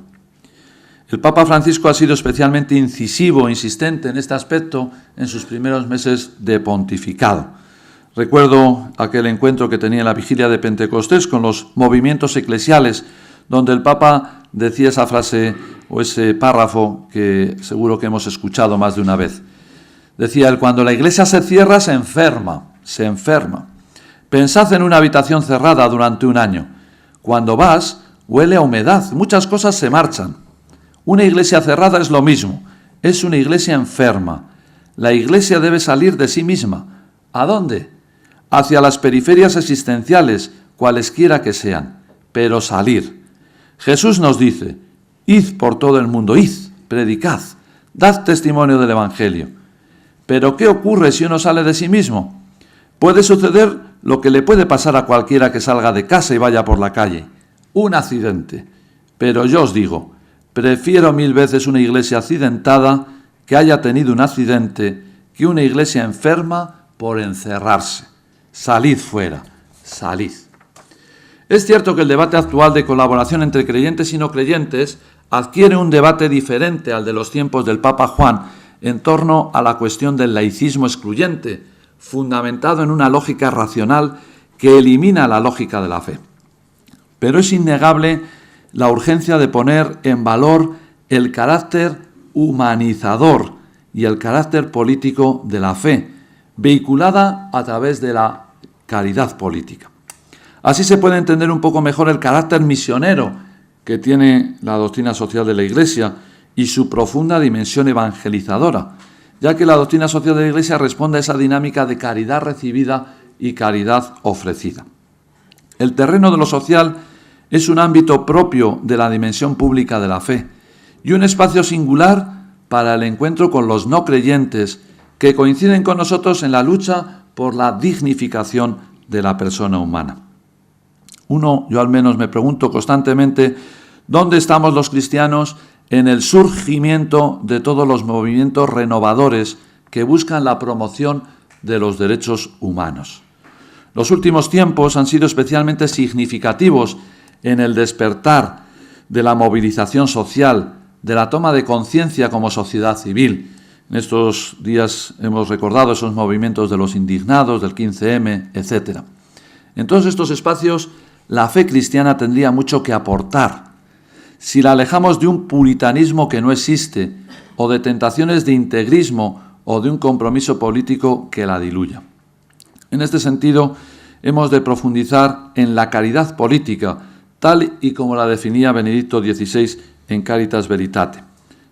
El Papa Francisco ha sido especialmente incisivo e insistente en este aspecto en sus primeros meses de pontificado. Recuerdo aquel encuentro que tenía en la vigilia de Pentecostés con los movimientos eclesiales, donde el Papa decía esa frase o ese párrafo que seguro que hemos escuchado más de una vez. Decía él: cuando la iglesia se cierra, se enferma. Pensad en una habitación cerrada durante un año. Cuando vas, huele a humedad, muchas cosas se marchan. Una iglesia cerrada es lo mismo, es una iglesia enferma. La iglesia debe salir de sí misma. ¿A dónde? Hacia las periferias existenciales, cualesquiera que sean, pero salir. Jesús nos dice: id por todo el mundo, id, predicad, dad testimonio del Evangelio. Pero ¿qué ocurre si uno sale de sí mismo? Puede suceder lo que le puede pasar a cualquiera que salga de casa y vaya por la calle: un accidente. Pero yo os digo, prefiero 1000 veces una iglesia accidentada que haya tenido un accidente que una iglesia enferma por encerrarse. Salid fuera, salid. Es cierto que el debate actual de colaboración entre creyentes y no creyentes adquiere un debate diferente al de los tiempos del Papa Juan en torno a la cuestión del laicismo excluyente, fundamentado en una lógica racional que elimina la lógica de la fe. Pero es innegable la urgencia de poner en valor el carácter humanizador y el carácter político de la fe, vehiculada a través de la caridad política. Así se puede entender un poco mejor el carácter misionero que tiene la doctrina social de la Iglesia y su profunda dimensión evangelizadora, ya que la doctrina social de la Iglesia responde a esa dinámica de caridad recibida y caridad ofrecida. El terreno de lo social es un ámbito propio de la dimensión pública de la fe y un espacio singular para el encuentro con los no creyentes que coinciden con nosotros en la lucha por la dignificación de la persona humana. Yo al menos me pregunto constantemente, ¿dónde estamos los cristianos en el surgimiento de todos los movimientos renovadores que buscan la promoción de los derechos humanos? Los últimos tiempos han sido especialmente significativos en el despertar de la movilización social, de la toma de conciencia como sociedad civil. En estos días hemos recordado esos movimientos de los indignados, del 15M, etc. En todos estos espacios, la fe cristiana tendría mucho que aportar. Si la alejamos de un puritanismo que no existe, o de tentaciones de integrismo o de un compromiso político que la diluya. En este sentido, hemos de profundizar en la caridad política, tal y como la definía Benedicto XVI en Caritas Veritate.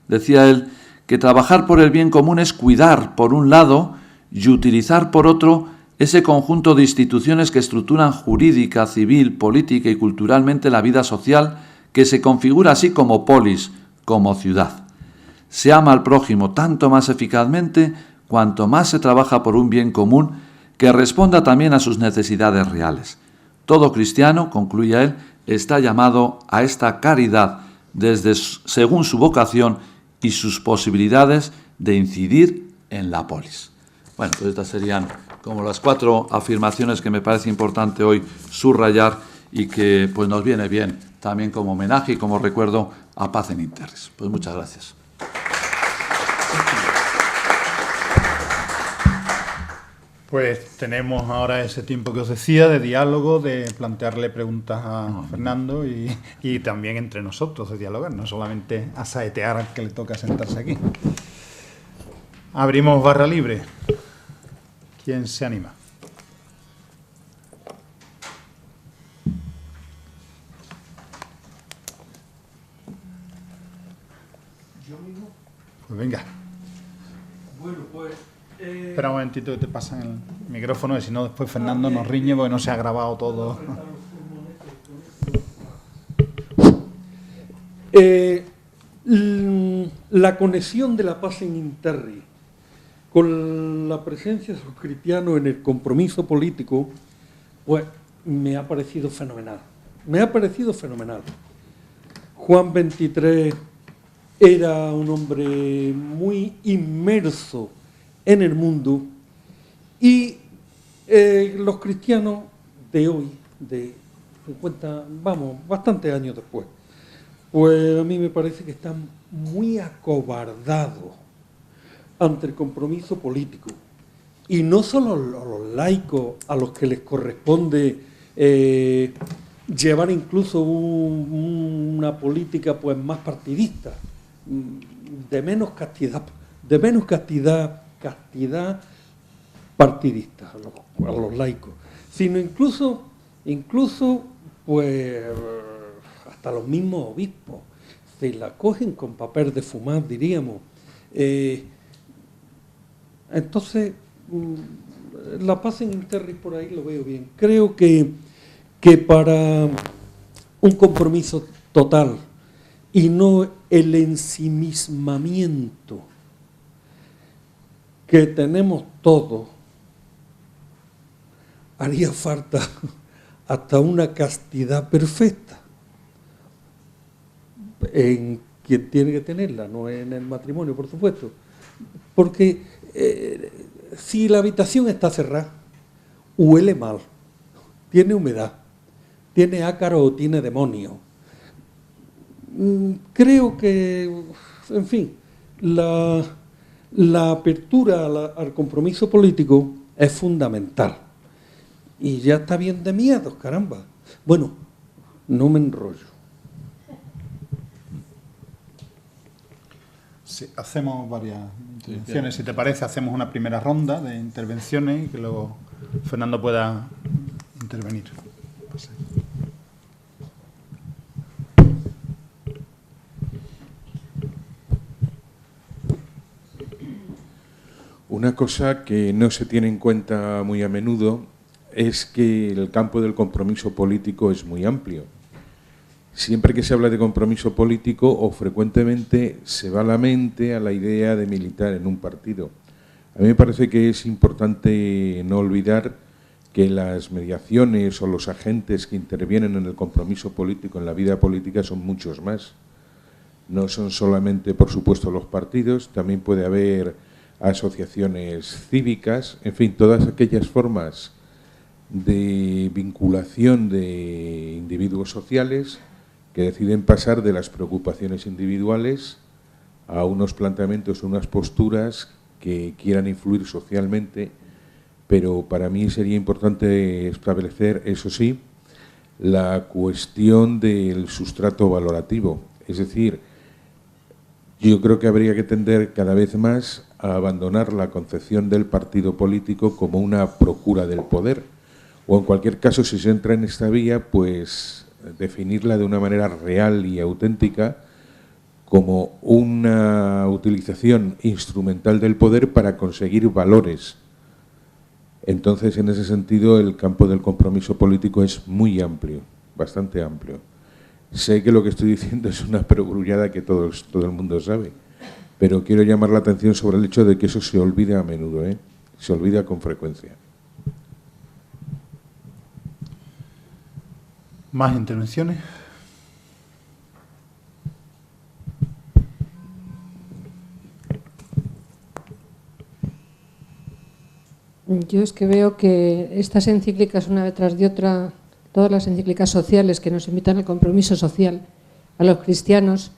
Decía él que trabajar por el bien común es cuidar, por un lado, y utilizar, por otro, ese conjunto de instituciones que estructuran jurídica, civil, política y culturalmente la vida social, que se configura así como polis, como ciudad. Se ama al prójimo tanto más eficazmente cuanto más se trabaja por un bien común que responda también a sus necesidades reales. Todo cristiano, concluye él, está llamado a esta caridad según su vocación y sus posibilidades de incidir en la polis. Bueno, pues estas serían como las 4 afirmaciones que me parece importante hoy subrayar y que pues nos viene bien también como homenaje y como recuerdo a Pacem in Terris. Pues muchas gracias. Pues tenemos ahora ese tiempo que os decía de diálogo, de plantearle preguntas a Fernando y también entre nosotros de dialogar, no solamente a saetear al que le toca sentarse aquí. Abrimos barra libre. ¿Quién se anima? ¿Yo mismo? Pues venga. Bueno, pues... Espera un momentito que te pasan el micrófono, y si no después Fernando nos riñe porque no se ha grabado todo. La conexión de la Pacem in Terris con la presencia de los cristianos en el compromiso político, pues me ha parecido fenomenal. Me ha parecido fenomenal. Juan XXIII era un hombre muy inmerso en el mundo y los cristianos de hoy, de 50, bastantes años después, pues a mí me parece que están muy acobardados ante el compromiso político. Y no solo a los laicos, a los que les corresponde llevar incluso una política pues más partidista, de menos castidad partidista a los laicos, sino incluso pues hasta los mismos obispos se la cogen con papel de fumar, diríamos. Entonces, la Pacem in Terris por ahí lo veo bien. Creo que para un compromiso total y no el ensimismamiento que tenemos todos, haría falta hasta una castidad perfecta en quien tiene que tenerla, no en el matrimonio, por supuesto. Porque si la habitación está cerrada, huele mal, tiene humedad, tiene ácaro o tiene demonio. Creo que, en fin, la apertura al compromiso político es fundamental. Y ya está bien de miedos, caramba. Bueno, no me enrollo. Sí, hacemos varias intervenciones. Si te parece, hacemos una primera ronda de intervenciones y que luego Fernando pueda intervenir. Una cosa que no se tiene en cuenta muy a menudo es que el campo del compromiso político es muy amplio. Siempre que se habla de compromiso político o frecuentemente se va la mente a la idea de militar en un partido. A mí me parece que es importante no olvidar que las mediaciones o los agentes que intervienen en el compromiso político, en la vida política, son muchos más. No son solamente, por supuesto, los partidos, también puede haber asociaciones cívicas, en fin, todas aquellas formas de vinculación de individuos sociales que deciden pasar de las preocupaciones individuales a unos planteamientos, unas posturas que quieran influir socialmente, pero para mí sería importante establecer, eso sí, la cuestión del sustrato valorativo. Es decir, yo creo que habría que tender cada vez más a abandonar la concepción del partido político como una procura del poder, o en cualquier caso, si se entra en esta vía, pues definirla de una manera real y auténtica como una utilización instrumental del poder para conseguir valores. Entonces, en ese sentido, el campo del compromiso político es muy amplio, bastante amplio. Sé que lo que estoy diciendo es una perogrullada que todo el mundo sabe, pero quiero llamar la atención sobre el hecho de que eso se olvida a menudo, se olvida con frecuencia. ¿Más intervenciones? Yo es que veo que estas encíclicas, una detrás de otra, todas las encíclicas sociales que nos invitan al compromiso social, a los cristianos,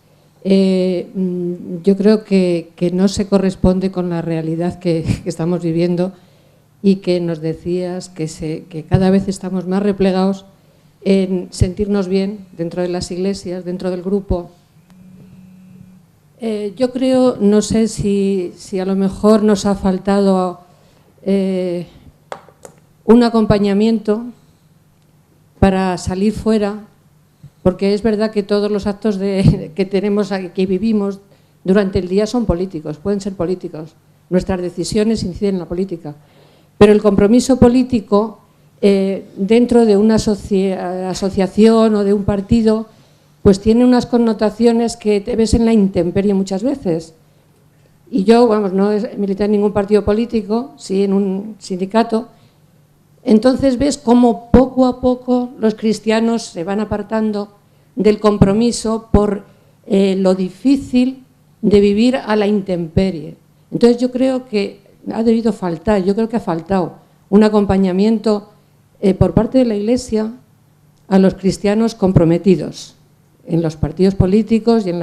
yo creo que no se corresponde con la realidad que estamos viviendo y que nos decías que cada vez estamos más replegados en sentirnos bien dentro de las iglesias, dentro del grupo. Yo creo, no sé si a lo mejor nos ha faltado un acompañamiento para salir fuera, porque es verdad que todos los actos que tenemos, que vivimos durante el día son políticos, pueden ser políticos. Nuestras decisiones inciden en la política. Pero el compromiso político dentro de una asociación o de un partido, pues tiene unas connotaciones que te ves en la intemperie muchas veces. Y yo, vamos, no milité en ningún partido político, sí en un sindicato. Entonces ves cómo poco a poco los cristianos se van apartando del compromiso por lo difícil de vivir a la intemperie. Entonces yo creo que ha debido faltar, yo creo que ha faltado un acompañamiento por parte de la Iglesia a los cristianos comprometidos en los partidos políticos y en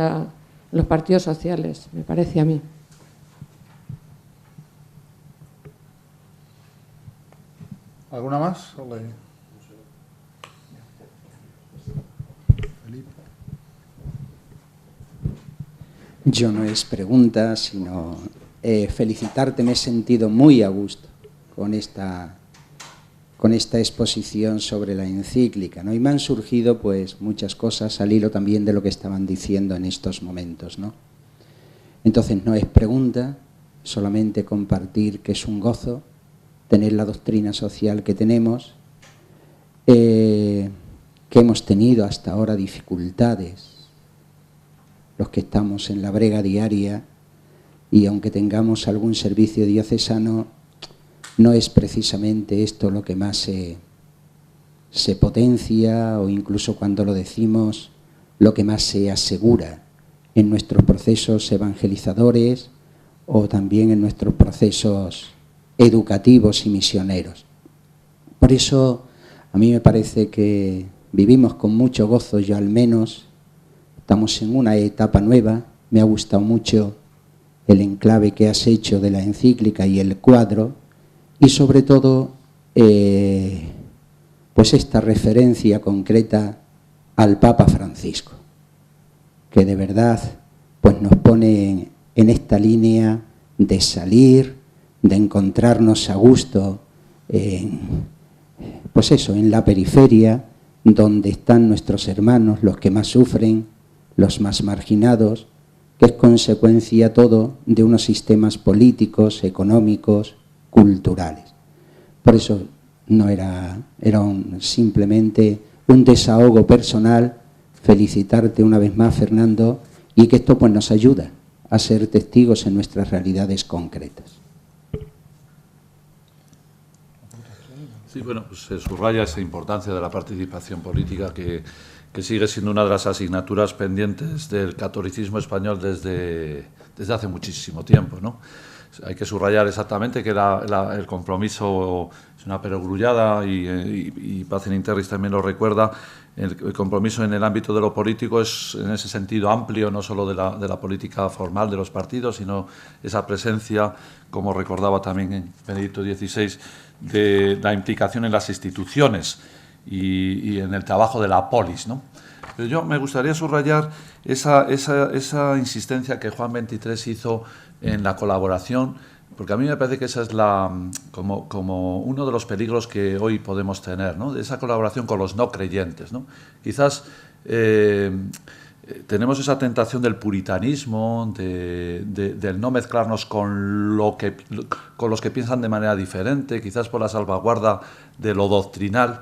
los partidos sociales, me parece a mí. ¿Alguna más? Yo no es pregunta, sino felicitarte. Me he sentido muy a gusto con esta exposición sobre la encíclica, ¿no? Y me han surgido pues muchas cosas al hilo también de lo que estaban diciendo en estos momentos, ¿no? Entonces no es pregunta, solamente compartir que es un gozo tener la doctrina social que tenemos, que hemos tenido hasta ahora dificultades, los que estamos en la brega diaria, y aunque tengamos algún servicio diocesano, no es precisamente esto lo que más se potencia, o incluso cuando lo decimos, lo que más se asegura en nuestros procesos evangelizadores o también en nuestros procesos educativos y misioneros. Por eso a mí me parece que vivimos con mucho gozo, yo al menos. Estamos en una etapa nueva. Me ha gustado mucho el enclave que has hecho de la encíclica y el cuadro, y sobre todo pues esta referencia concreta al Papa Francisco, que de verdad pues nos pone en esta línea de salir, de encontrarnos a gusto pues eso, en la periferia, donde están nuestros hermanos, los que más sufren, los más marginados, que es consecuencia todo de unos sistemas políticos, económicos, culturales. Por eso no era simplemente un desahogo personal. Felicitarte una vez más, Fernando, y que esto pues nos ayuda a ser testigos en nuestras realidades concretas. Sí, bueno, pues se subraya esa importancia de la participación política que sigue siendo una de las asignaturas pendientes del catolicismo español desde hace muchísimo tiempo, ¿no? Hay que subrayar exactamente que el compromiso es una perogrullada y Paz in Terris también lo recuerda. El compromiso en el ámbito de lo político es en ese sentido amplio, no solo de la política formal de los partidos, sino esa presencia, como recordaba también Benedicto XVI, de la implicación en las instituciones y en el trabajo de la polis, ¿no? Pero yo me gustaría subrayar esa insistencia que Juan XXIII hizo en la colaboración, porque a mí me parece que esa es como uno de los peligros que hoy podemos tener, ¿no? De esa colaboración con los no creyentes, ¿no? Quizás tenemos esa tentación del puritanismo, del no mezclarnos con los que piensan de manera diferente, quizás por la salvaguarda de lo doctrinal,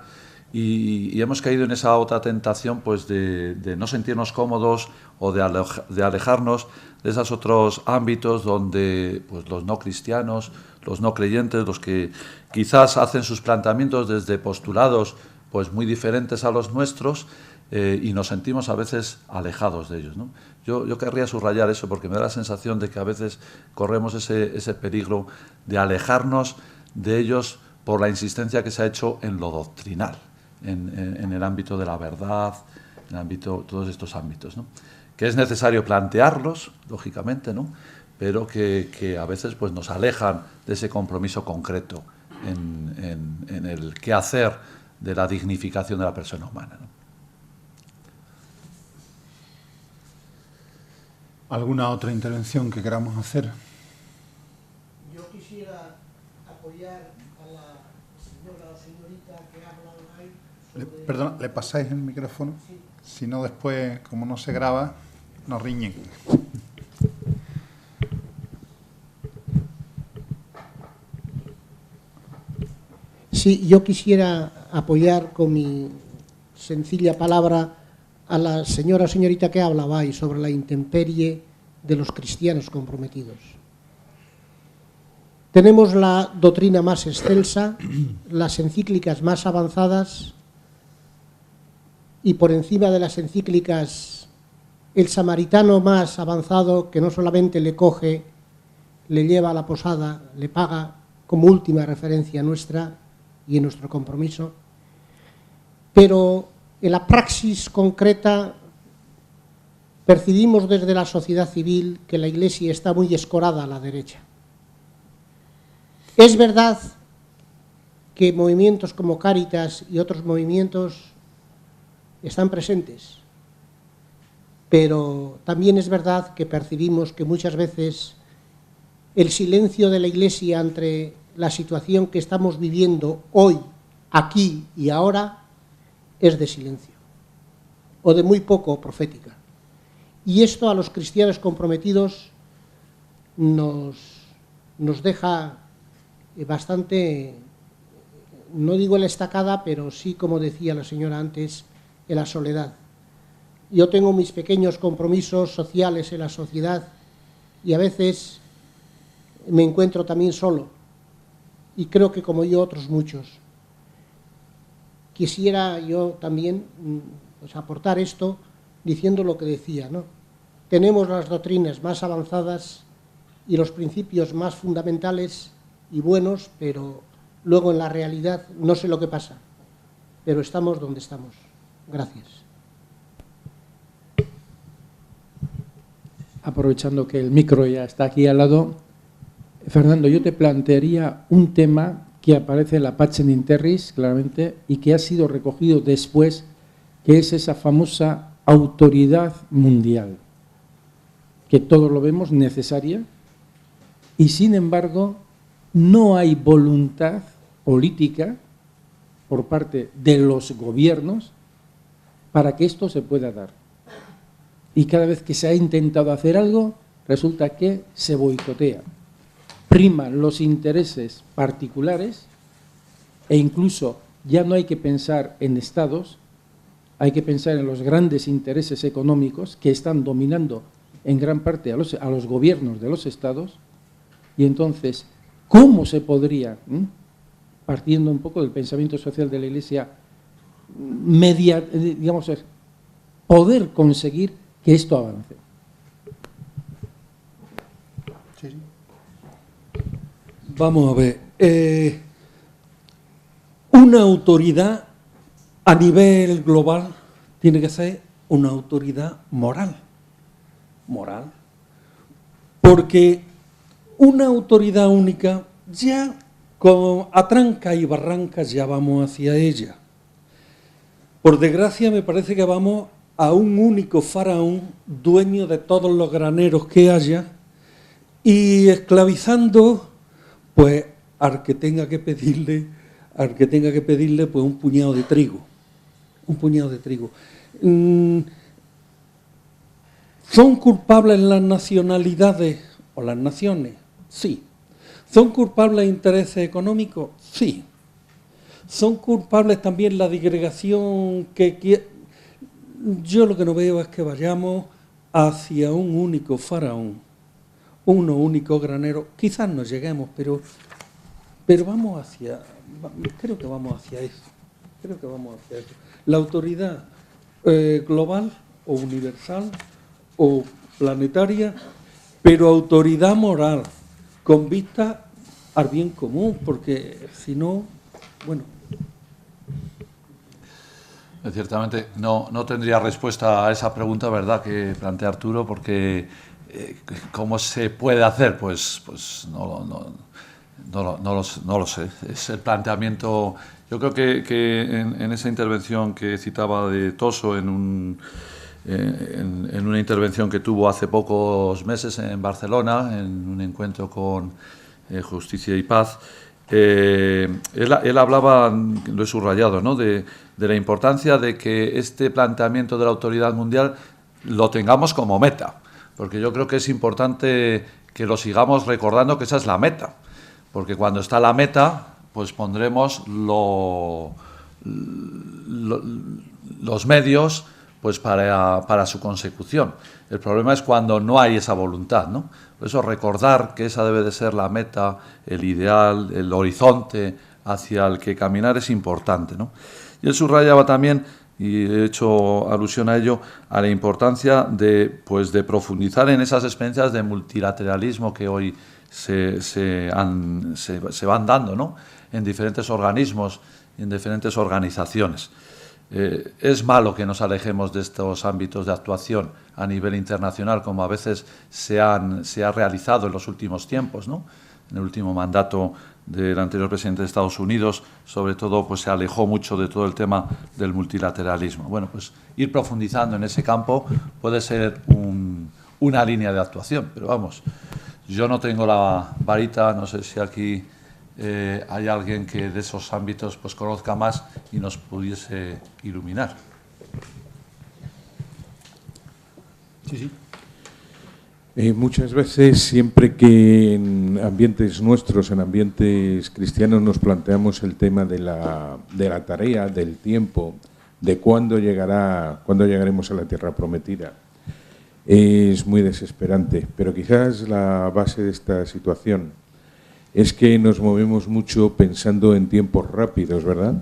y hemos caído en esa otra tentación pues de no sentirnos cómodos o de alejarnos de esos otros ámbitos donde pues, los no cristianos, los no creyentes, los que quizás hacen sus planteamientos desde postulados pues, muy diferentes a los nuestros, y nos sentimos a veces alejados de ellos, ¿no? Yo querría subrayar eso porque me da la sensación de que a veces corremos ese peligro de alejarnos de ellos por la insistencia que se ha hecho en lo doctrinal, en el ámbito de la verdad, en el ámbito, todos estos ámbitos, ¿no? Que es necesario plantearlos, lógicamente, ¿no? Pero que a veces pues, nos alejan de ese compromiso concreto en el qué hacer de la dignificación de la persona humana, ¿no? ¿Alguna otra intervención que queramos hacer? Yo quisiera apoyar a la señora o señorita que habla ahí sobre... Perdón, ¿le pasáis el micrófono? Sí. Si no, después, como no se graba, nos riñen. Sí, yo quisiera apoyar con mi sencilla palabra a la señora o señorita que hablaba ahí sobre la intemperie de los cristianos comprometidos. Tenemos la doctrina más excelsa, las encíclicas más avanzadas y por encima de las encíclicas el samaritano más avanzado que no solamente le coge, le lleva a la posada, le paga como última referencia nuestra y en nuestro compromiso, pero en la praxis concreta percibimos desde la sociedad civil que la Iglesia está muy escorada a la derecha. Es verdad que movimientos como Cáritas y otros movimientos están presentes, pero también es verdad que percibimos que muchas veces el silencio de la Iglesia ante la situación que estamos viviendo hoy, aquí y ahora, es de silencio, o de muy poco profética. Y esto a los cristianos comprometidos nos deja bastante, no digo en la estacada, pero sí, como decía la señora antes, en la soledad. Yo tengo mis pequeños compromisos sociales en la sociedad y a veces me encuentro también solo, y creo que como yo otros muchos. Quisiera yo también pues, aportar esto diciendo lo que decía, ¿no? Tenemos las doctrinas más avanzadas y los principios más fundamentales y buenos, pero luego en la realidad no sé lo que pasa, pero estamos donde estamos. Gracias. Aprovechando que el micro ya está aquí al lado, Fernando, yo te plantearía un tema que aparece en la Pacem in Terris, claramente, y que ha sido recogido después, que es esa famosa autoridad mundial, que todos lo vemos necesaria, y sin embargo no hay voluntad política por parte de los gobiernos para que esto se pueda dar. Y cada vez que se ha intentado hacer algo, resulta que se boicotea. Priman los intereses particulares e incluso ya no hay que pensar en estados, hay que pensar en los grandes intereses económicos que están dominando en gran parte a los gobiernos de los estados. Y entonces, ¿cómo se podría, partiendo un poco del pensamiento social de la Iglesia, poder conseguir que esto avance? Sí, sí. Vamos a ver. Una autoridad a nivel global tiene que ser una autoridad moral. Moral. Porque una autoridad única, ya con atranca y barrancas ya vamos hacia ella. Por desgracia me parece que vamos a un único faraón, dueño de todos los graneros que haya, y esclavizando pues al que tenga que pedirle pues un puñado de trigo. Un puñado de trigo. ¿Son culpables las nacionalidades o las naciones? Sí. ¿Son culpables intereses económicos? Sí. ¿Son culpables también la disgregación que yo lo que no veo es que vayamos hacia un único faraón, un único granero? Quizás no lleguemos, pero vamos hacia, creo que vamos hacia eso. Creo que vamos hacia eso. La autoridad global o universal o planetaria, pero autoridad moral, con vista al bien común, porque si no, bueno. Ciertamente no tendría respuesta a esa pregunta, ¿verdad?, que plantea Arturo, porque ¿cómo se puede hacer? Pues no lo sé. Es el planteamiento. Yo creo que en esa intervención que citaba de Toso, en una intervención que tuvo hace pocos meses en Barcelona, en un encuentro con Justicia y Paz, él hablaba, lo he subrayado, ¿no?, de la importancia de que este planteamiento de la autoridad mundial lo tengamos como meta, porque yo creo que es importante que lo sigamos recordando, que esa es la meta, porque cuando está la meta, pues pondremos los medios pues para su consecución. El problema es cuando no hay esa voluntad, ¿no? Por eso recordar que esa debe de ser la meta, el ideal, el horizonte hacia el que caminar es importante, ¿no? Y él subrayaba también, y he hecho alusión a ello, a la importancia de profundizar en esas experiencias de multilateralismo que hoy se van dando, ¿no?, en diferentes organismos, en diferentes organizaciones. Es malo que nos alejemos de estos ámbitos de actuación a nivel internacional, como a veces se ha realizado en los últimos tiempos, ¿no? En el último mandato del anterior presidente de Estados Unidos, sobre todo, pues se alejó mucho de todo el tema del multilateralismo. Bueno, pues ir profundizando en ese campo puede ser una línea de actuación, pero vamos, yo no tengo la varita, no sé si aquí hay alguien que de esos ámbitos pues conozca más y nos pudiese iluminar. Sí, sí. Muchas veces, siempre que en ambientes nuestros, en ambientes cristianos, nos planteamos el tema de la tarea, del tiempo, de cuándo llegaremos a la tierra prometida, es muy desesperante. Pero quizás la base de esta situación es que nos movemos mucho pensando en tiempos rápidos, ¿verdad?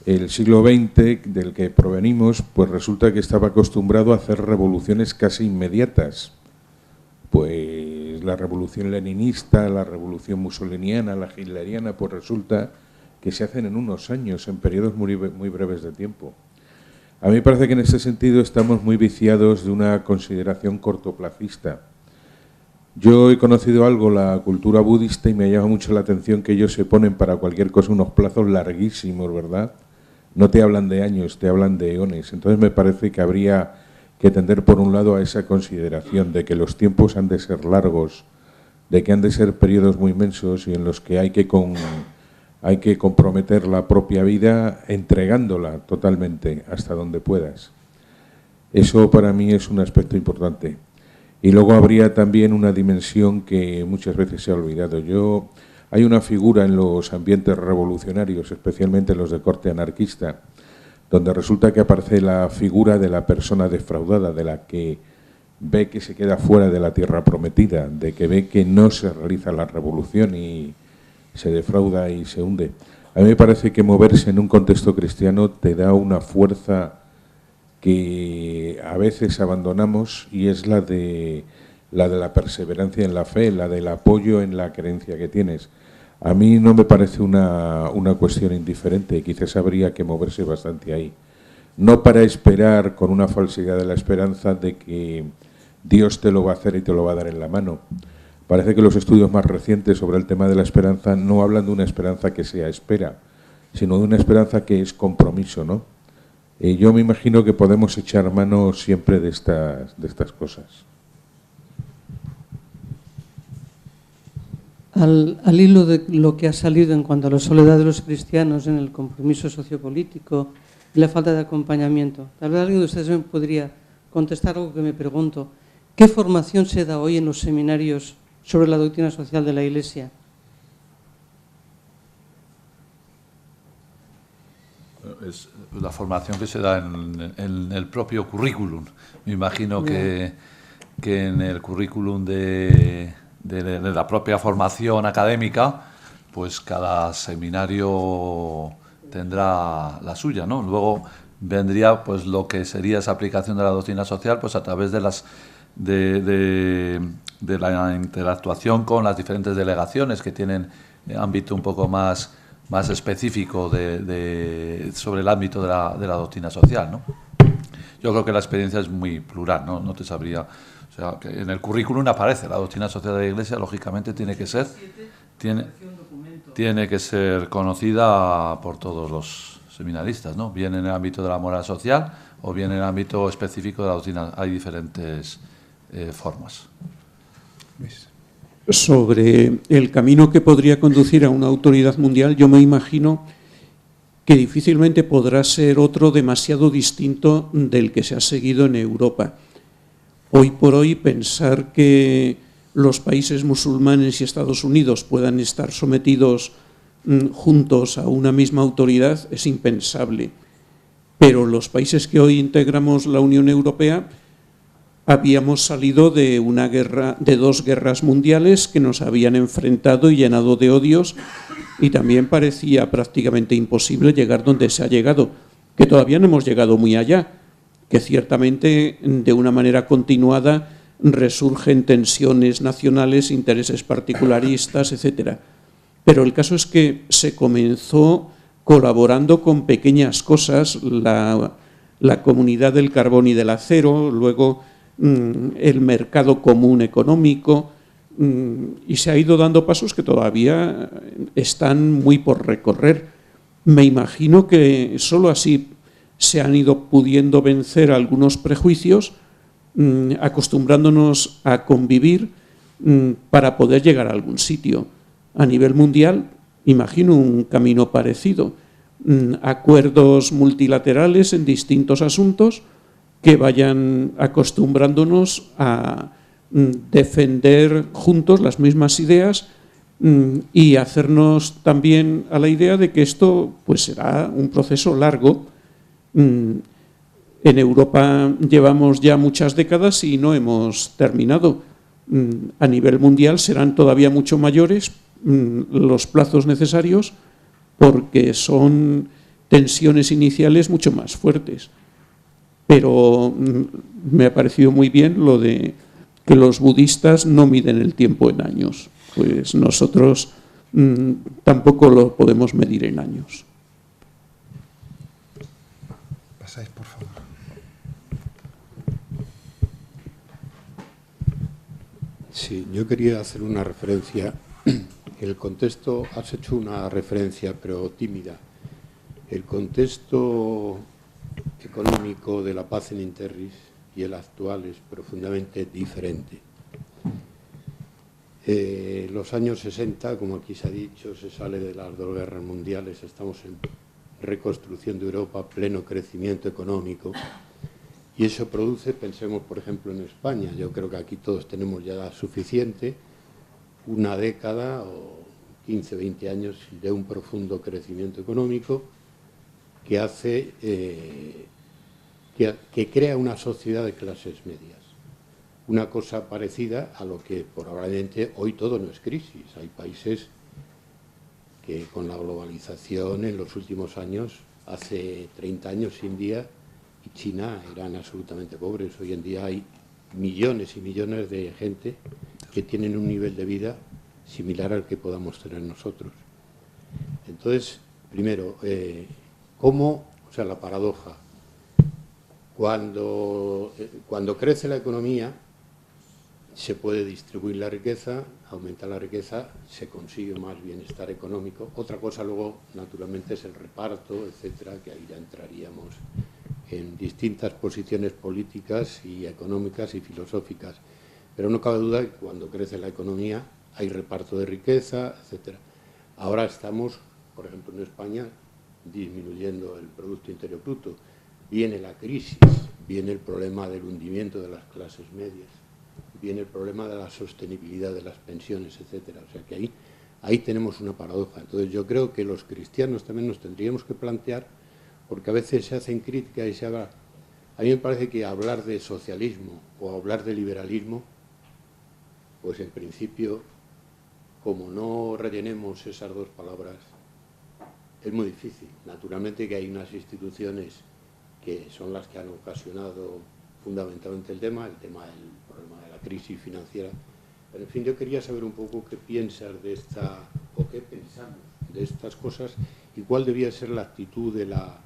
El siglo XX, del que provenimos, pues resulta que estaba acostumbrado a hacer revoluciones casi inmediatas. Pues la revolución leninista, la revolución musoliniana, la hitleriana, pues resulta que se hacen en unos años, en periodos muy breves de tiempo. A mí me parece que en ese sentido estamos muy viciados de una consideración cortoplacista. Yo he conocido algo la cultura budista y me llama mucho la atención que ellos se ponen para cualquier cosa unos plazos larguísimos, ¿verdad? No te hablan de años, te hablan de eones. Entonces me parece que habría que tender por un lado a esa consideración de que los tiempos han de ser largos, de que han de ser periodos muy inmensos y en los que hay que comprometer la propia vida entregándola totalmente hasta donde puedas. Eso para mí es un aspecto importante. Y luego habría también una dimensión que muchas veces se ha olvidado. Hay una figura en los ambientes revolucionarios, especialmente en los de corte anarquista, donde resulta que aparece la figura de la persona defraudada, de la que ve que se queda fuera de la tierra prometida, de que ve que no se realiza la revolución y se defrauda y se hunde. A mí me parece que moverse en un contexto cristiano te da una fuerza que a veces abandonamos y es la de la perseverancia en la fe, la del apoyo en la creencia que tienes. A mí no me parece una cuestión indiferente, quizás habría que moverse bastante ahí. No para esperar con una falsidad de la esperanza de que Dios te lo va a hacer y te lo va a dar en la mano. Parece que los estudios más recientes sobre el tema de la esperanza no hablan de una esperanza que sea espera, sino de una esperanza que es compromiso, ¿no? Yo me imagino que podemos echar mano siempre de estas cosas. Al hilo de lo que ha salido en cuanto a la soledad de los cristianos en el compromiso sociopolítico y la falta de acompañamiento, tal vez alguien de ustedes me podría contestar algo que me pregunto. ¿Qué formación se da hoy en los seminarios sobre la doctrina social de la Iglesia? Es la formación que se da en el propio currículum. Me imagino que en el currículum de la propia formación académica, pues cada seminario tendrá la suya, ¿no? Luego vendría pues lo que sería esa aplicación de la doctrina social, pues a través de la interactuación con las diferentes delegaciones que tienen ámbito un poco más específico sobre el ámbito de la doctrina social, ¿no? Yo creo que la experiencia es muy plural, ¿no? No te sabría... O sea, que en el currículum aparece la doctrina social de la Iglesia, lógicamente tiene que ser conocida por todos los seminaristas, ¿no? Bien en el ámbito de la moral social o bien en el ámbito específico de la doctrina. Hay diferentes formas. Sobre el camino que podría conducir a una autoridad mundial, yo me imagino que difícilmente podrá ser otro demasiado distinto del que se ha seguido en Europa. Hoy por hoy, pensar que los países musulmanes y Estados Unidos puedan estar sometidos juntos a una misma autoridad es impensable. Pero los países que hoy integramos la Unión Europea habíamos salido de dos guerras mundiales que nos habían enfrentado y llenado de odios, y también parecía prácticamente imposible llegar donde se ha llegado, que todavía no hemos llegado muy allá, que ciertamente de una manera continuada resurgen tensiones nacionales, intereses particularistas, etc. Pero el caso es que se comenzó colaborando con pequeñas cosas, la comunidad del carbón y del acero, luego el mercado común económico, y se ha ido dando pasos que todavía están muy por recorrer. Me imagino que solo así se han ido pudiendo vencer algunos prejuicios, acostumbrándonos a convivir para poder llegar a algún sitio. A nivel mundial, imagino un camino parecido, acuerdos multilaterales en distintos asuntos que vayan acostumbrándonos a defender juntos las mismas ideas y hacernos también a la idea de que esto pues será un proceso largo. En Europa llevamos ya muchas décadas y no hemos terminado. A nivel mundial serán todavía mucho mayores los plazos necesarios porque son tensiones iniciales mucho más fuertes. Pero me ha parecido muy bien lo de que los budistas no miden el tiempo en años. Pues nosotros tampoco lo podemos medir en años. pasáis, por favor. Sí, yo quería hacer una referencia. El contexto, has hecho una referencia, pero tímida. El contexto económico de la paz en Interris y el actual es profundamente diferente. Los años 60, como aquí se ha dicho, se sale de las dos guerras mundiales, estamos en reconstrucción de Europa, pleno crecimiento económico, y eso produce, pensemos por ejemplo en España, yo creo que aquí todos tenemos ya suficiente, una década o 15, 20 años de un profundo crecimiento económico que hace, que crea una sociedad de clases medias. Una cosa parecida a lo que probablemente hoy todo no es crisis. Hay países que con la globalización en los últimos años, hace 30 años India y China eran absolutamente pobres. Hoy en día hay millones y millones de gente que tienen un nivel de vida similar al que podamos tener nosotros. Entonces, primero, la paradoja. Cuando crece la economía, se puede distribuir la riqueza, aumenta la riqueza, se consigue más bienestar económico. Otra cosa luego, naturalmente, es el reparto, etcétera, que ahí ya entraríamos en distintas posiciones políticas y económicas y filosóficas. Pero no cabe duda que cuando crece la economía hay reparto de riqueza, etcétera. Ahora estamos, por ejemplo, en España, disminuyendo el Producto Interior Bruto. Viene la crisis, viene el problema del hundimiento de las clases medias, viene el problema de la sostenibilidad de las pensiones, etcétera. O sea que ahí tenemos una paradoja. Entonces yo creo que los cristianos también nos tendríamos que plantear, porque a veces se hacen críticas y se habla. A mí me parece que hablar de socialismo o hablar de liberalismo, pues en principio, como no rellenemos esas dos palabras, es muy difícil. Naturalmente que hay unas instituciones que son las que han ocasionado fundamentalmente el tema del problema de la crisis financiera. Pero en fin, yo quería saber un poco qué piensas de o qué pensamos de estas cosas y cuál debía ser la actitud de la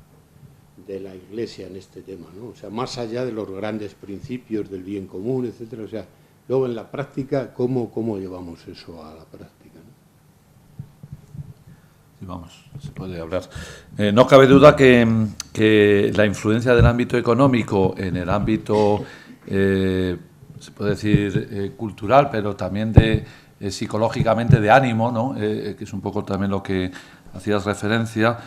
Iglesia en este tema, ¿no? O sea, más allá de los grandes principios del bien común, etcétera. O sea, luego en la práctica, ¿cómo llevamos eso a la práctica, ¿no? Sí, vamos, se puede hablar. No cabe duda que la influencia del ámbito económico en el ámbito, se puede decir, cultural, pero también psicológicamente de ánimo, ¿no? Que es un poco también lo que hacías referencia,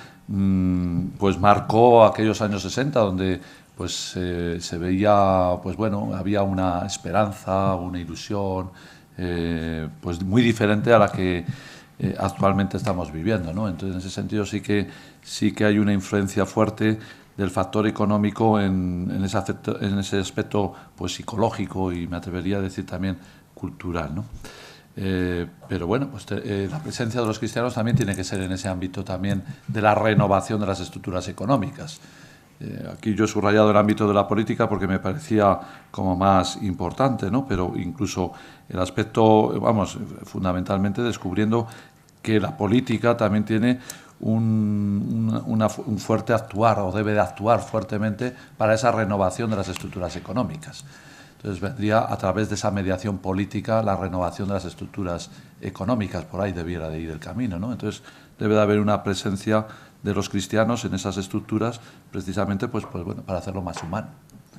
pues marcó aquellos años 60 donde pues se veía, pues bueno, había una esperanza, una ilusión, pues muy diferente a la que actualmente estamos viviendo, ¿no? Entonces, en ese sentido sí que hay una influencia fuerte del factor económico en ese aspecto pues psicológico y me atrevería a decir también cultural, ¿no? Pero bueno, pues la presencia de los cristianos también tiene que ser en ese ámbito también de la renovación de las estructuras económicas. Aquí yo he subrayado el ámbito de la política porque me parecía como más importante, ¿no? Pero incluso el aspecto, vamos, fundamentalmente descubriendo que la política también tiene un fuerte actuar o debe de actuar fuertemente para esa renovación de las estructuras económicas. Entonces vendría a través de esa mediación política la renovación de las estructuras económicas, por ahí debiera de ir el camino, ¿no? Entonces debe de haber una presencia de los cristianos en esas estructuras precisamente pues bueno, para hacerlo más humano.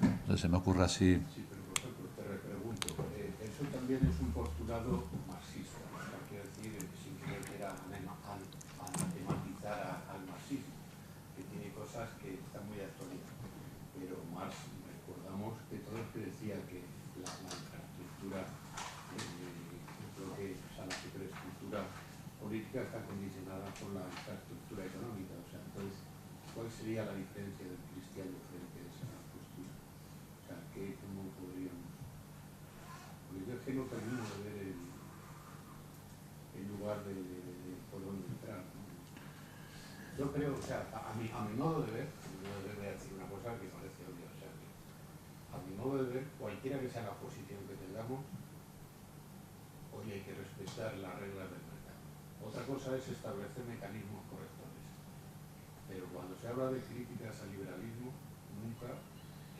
Entonces se me ocurre así. Sí, pero por ejemplo, te repregunto, eso también es un postulado marxista, o sea, quiero decir, sin querer anatematizar al marxismo, que tiene cosas que están muy actualizadas, pero Marx, recordamos que todo el que decía que la infraestructura, creo que la superestructura política está condicionada por la infraestructura económica, o sea, entonces, ¿cuál sería la diferencia del cristiano frente a esa postura? O sea, ¿cómo podríamos? Porque yo es que no termino de ver el lugar de por dónde entrar, ¿no? Yo creo, o sea, a mi modo de ver, voy a decir una cosa que parece obvia, o sea, que a mi modo de ver, cualquiera que sea la posición que tengamos, hoy hay que respetar las reglas del mercado. Otra cosa es establecer mecanismos correctores. Pero cuando se habla de críticas al liberalismo, nunca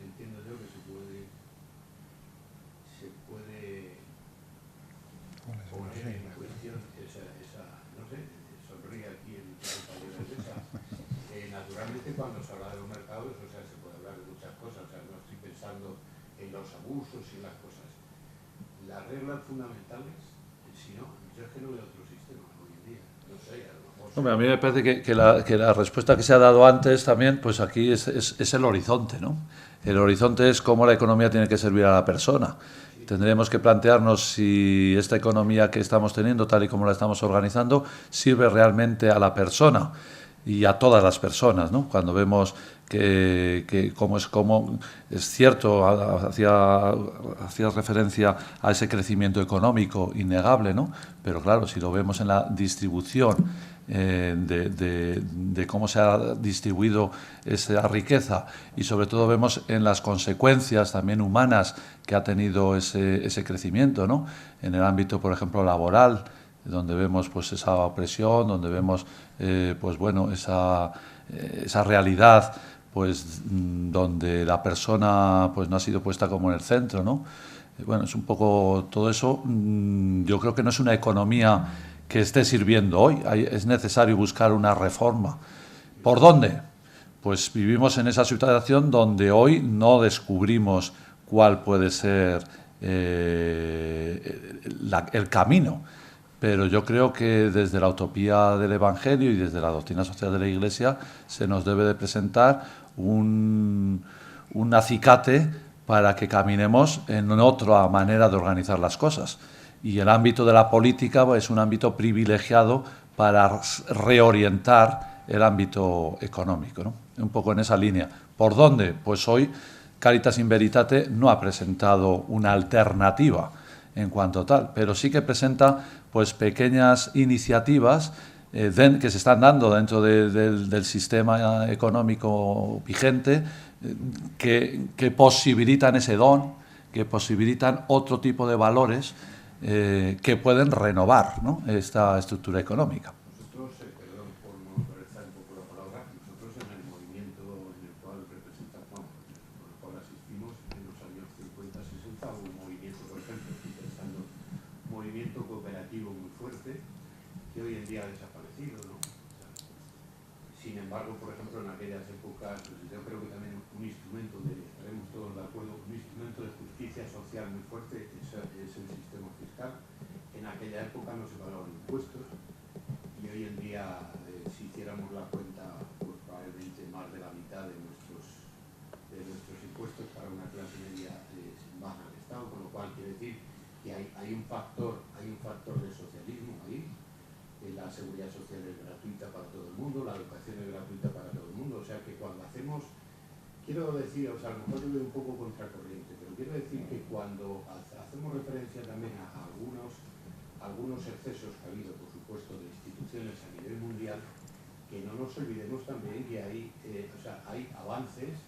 entiendo yo que se puede poner en cuestión esa no sé, sonríe aquí el compañero de esa. Naturalmente, cuando se habla de los mercados, o sea, se puede hablar de muchas cosas, o sea, no estoy pensando en los abusos y las cosas. Las reglas fundamentales, si no, yo es que no veo otro sistema hoy en día, no sé, a lo mejor... Hombre, a mí me parece que la respuesta que se ha dado antes también, pues aquí es el horizonte, ¿no? El horizonte es cómo la economía tiene que servir a la persona. Tendremos que plantearnos si esta economía que estamos teniendo, tal y como la estamos organizando, sirve realmente a la persona y a todas las personas, ¿no? Cuando vemos que como es cierto, hacía referencia a ese crecimiento económico innegable, ¿no? Pero claro, si lo vemos en la distribución de cómo se ha distribuido esa riqueza y sobre todo vemos en las consecuencias también humanas que ha tenido ese crecimiento, ¿no? En el ámbito, por ejemplo, laboral, donde vemos pues esa opresión, donde vemos pues bueno esa realidad pues donde la persona pues no ha sido puesta como en el centro, ¿no? Bueno, es un poco todo eso. Yo creo que no es una economía que esté sirviendo hoy. Es necesario buscar una reforma. ¿Por dónde? Pues vivimos en esa situación donde hoy no descubrimos cuál puede ser el camino. Pero yo creo que desde la utopía del Evangelio y desde la doctrina social de la Iglesia se nos debe de presentar un acicate para que caminemos en otra manera de organizar las cosas. Y el ámbito de la política es un ámbito privilegiado para reorientar el ámbito económico, ¿no? Un poco en esa línea. ¿Por dónde? Pues hoy Caritas in Veritate no ha presentado una alternativa en cuanto a tal, pero sí que presenta pues pequeñas iniciativas que se están dando dentro del sistema económico vigente que posibilitan ese don, que posibilitan otro tipo de valores que pueden renovar, ¿no?, esta estructura económica. Nosotros, perdón por monopolizar un poco la palabra, nosotros en el movimiento en el cual representamos, por el cual asistimos en los años 50-60, hubo un movimiento, por ejemplo, estoy pensando, un movimiento cooperativo muy fuerte que hoy en día ha desaparecido, ¿no? O sea, sin embargo, por ejemplo, en aquellas épocas, pues yo creo que también un instrumento estaremos todos de acuerdo, un instrumento de justicia social muy fuerte es el sistema fiscal. En aquella época no se pagaban impuestos y hoy en día, si hiciéramos la cuenta, pues probablemente más de la mitad de nuestros impuestos para una clase media van al Estado, con lo cual quiere decir que hay un factor de socialismo ahí. La seguridad social es gratuita para todo el mundo, la educación es gratuita para todo el mundo, o sea que cuando hacemos, quiero decir, o sea, a lo mejor yo voy un poco contracorriente, pero quiero decir que cuando hacemos referencia también a algunos excesos que ha habido, por supuesto, de instituciones a nivel mundial, que no nos olvidemos también que hay avances,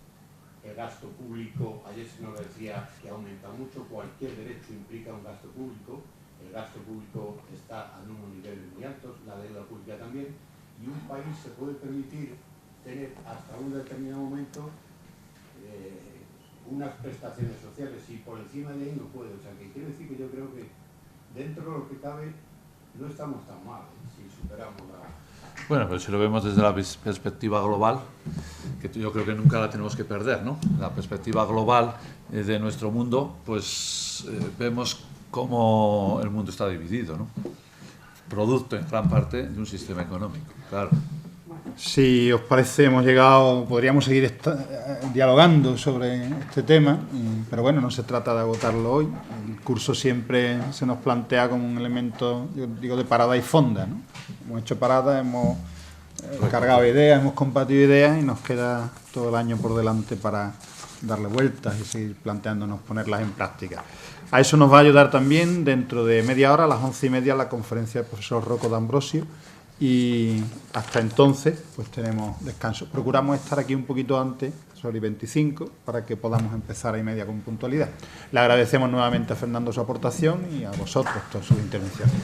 el gasto público, ayer se nos decía que aumenta mucho, cualquier derecho implica un gasto público, el gasto público está a unos niveles muy altos, la deuda pública también, y un país se puede permitir tener hasta un determinado momento unas prestaciones sociales y por encima de ahí no puede. O sea, que quiero decir que yo creo que dentro de lo que cabe no estamos tan mal, si superamos la... Bueno, pero si lo vemos desde la perspectiva global, que yo creo que nunca la tenemos que perder, ¿no? La perspectiva global de nuestro mundo, pues vemos cómo el mundo está dividido, ¿no? Producto en gran parte de un sistema económico, claro. Si os parece, podríamos seguir dialogando sobre este tema, pero bueno, no se trata de agotarlo hoy. El curso siempre se nos plantea como un elemento, yo digo, de parada y fonda, ¿no? Hemos hecho parada, hemos cargado ideas, hemos compartido ideas y nos queda todo el año por delante para darle vueltas y seguir planteándonos ponerlas en práctica. A eso nos va a ayudar también dentro de media hora, a las 11:30, la conferencia del profesor Rocco D'Ambrosio. Y hasta entonces, pues tenemos descanso. Procuramos estar aquí un poquito antes, sobre 25, para que podamos empezar a 1:30 con puntualidad. Le agradecemos nuevamente a Fernando su aportación y a vosotros todas sus intervenciones.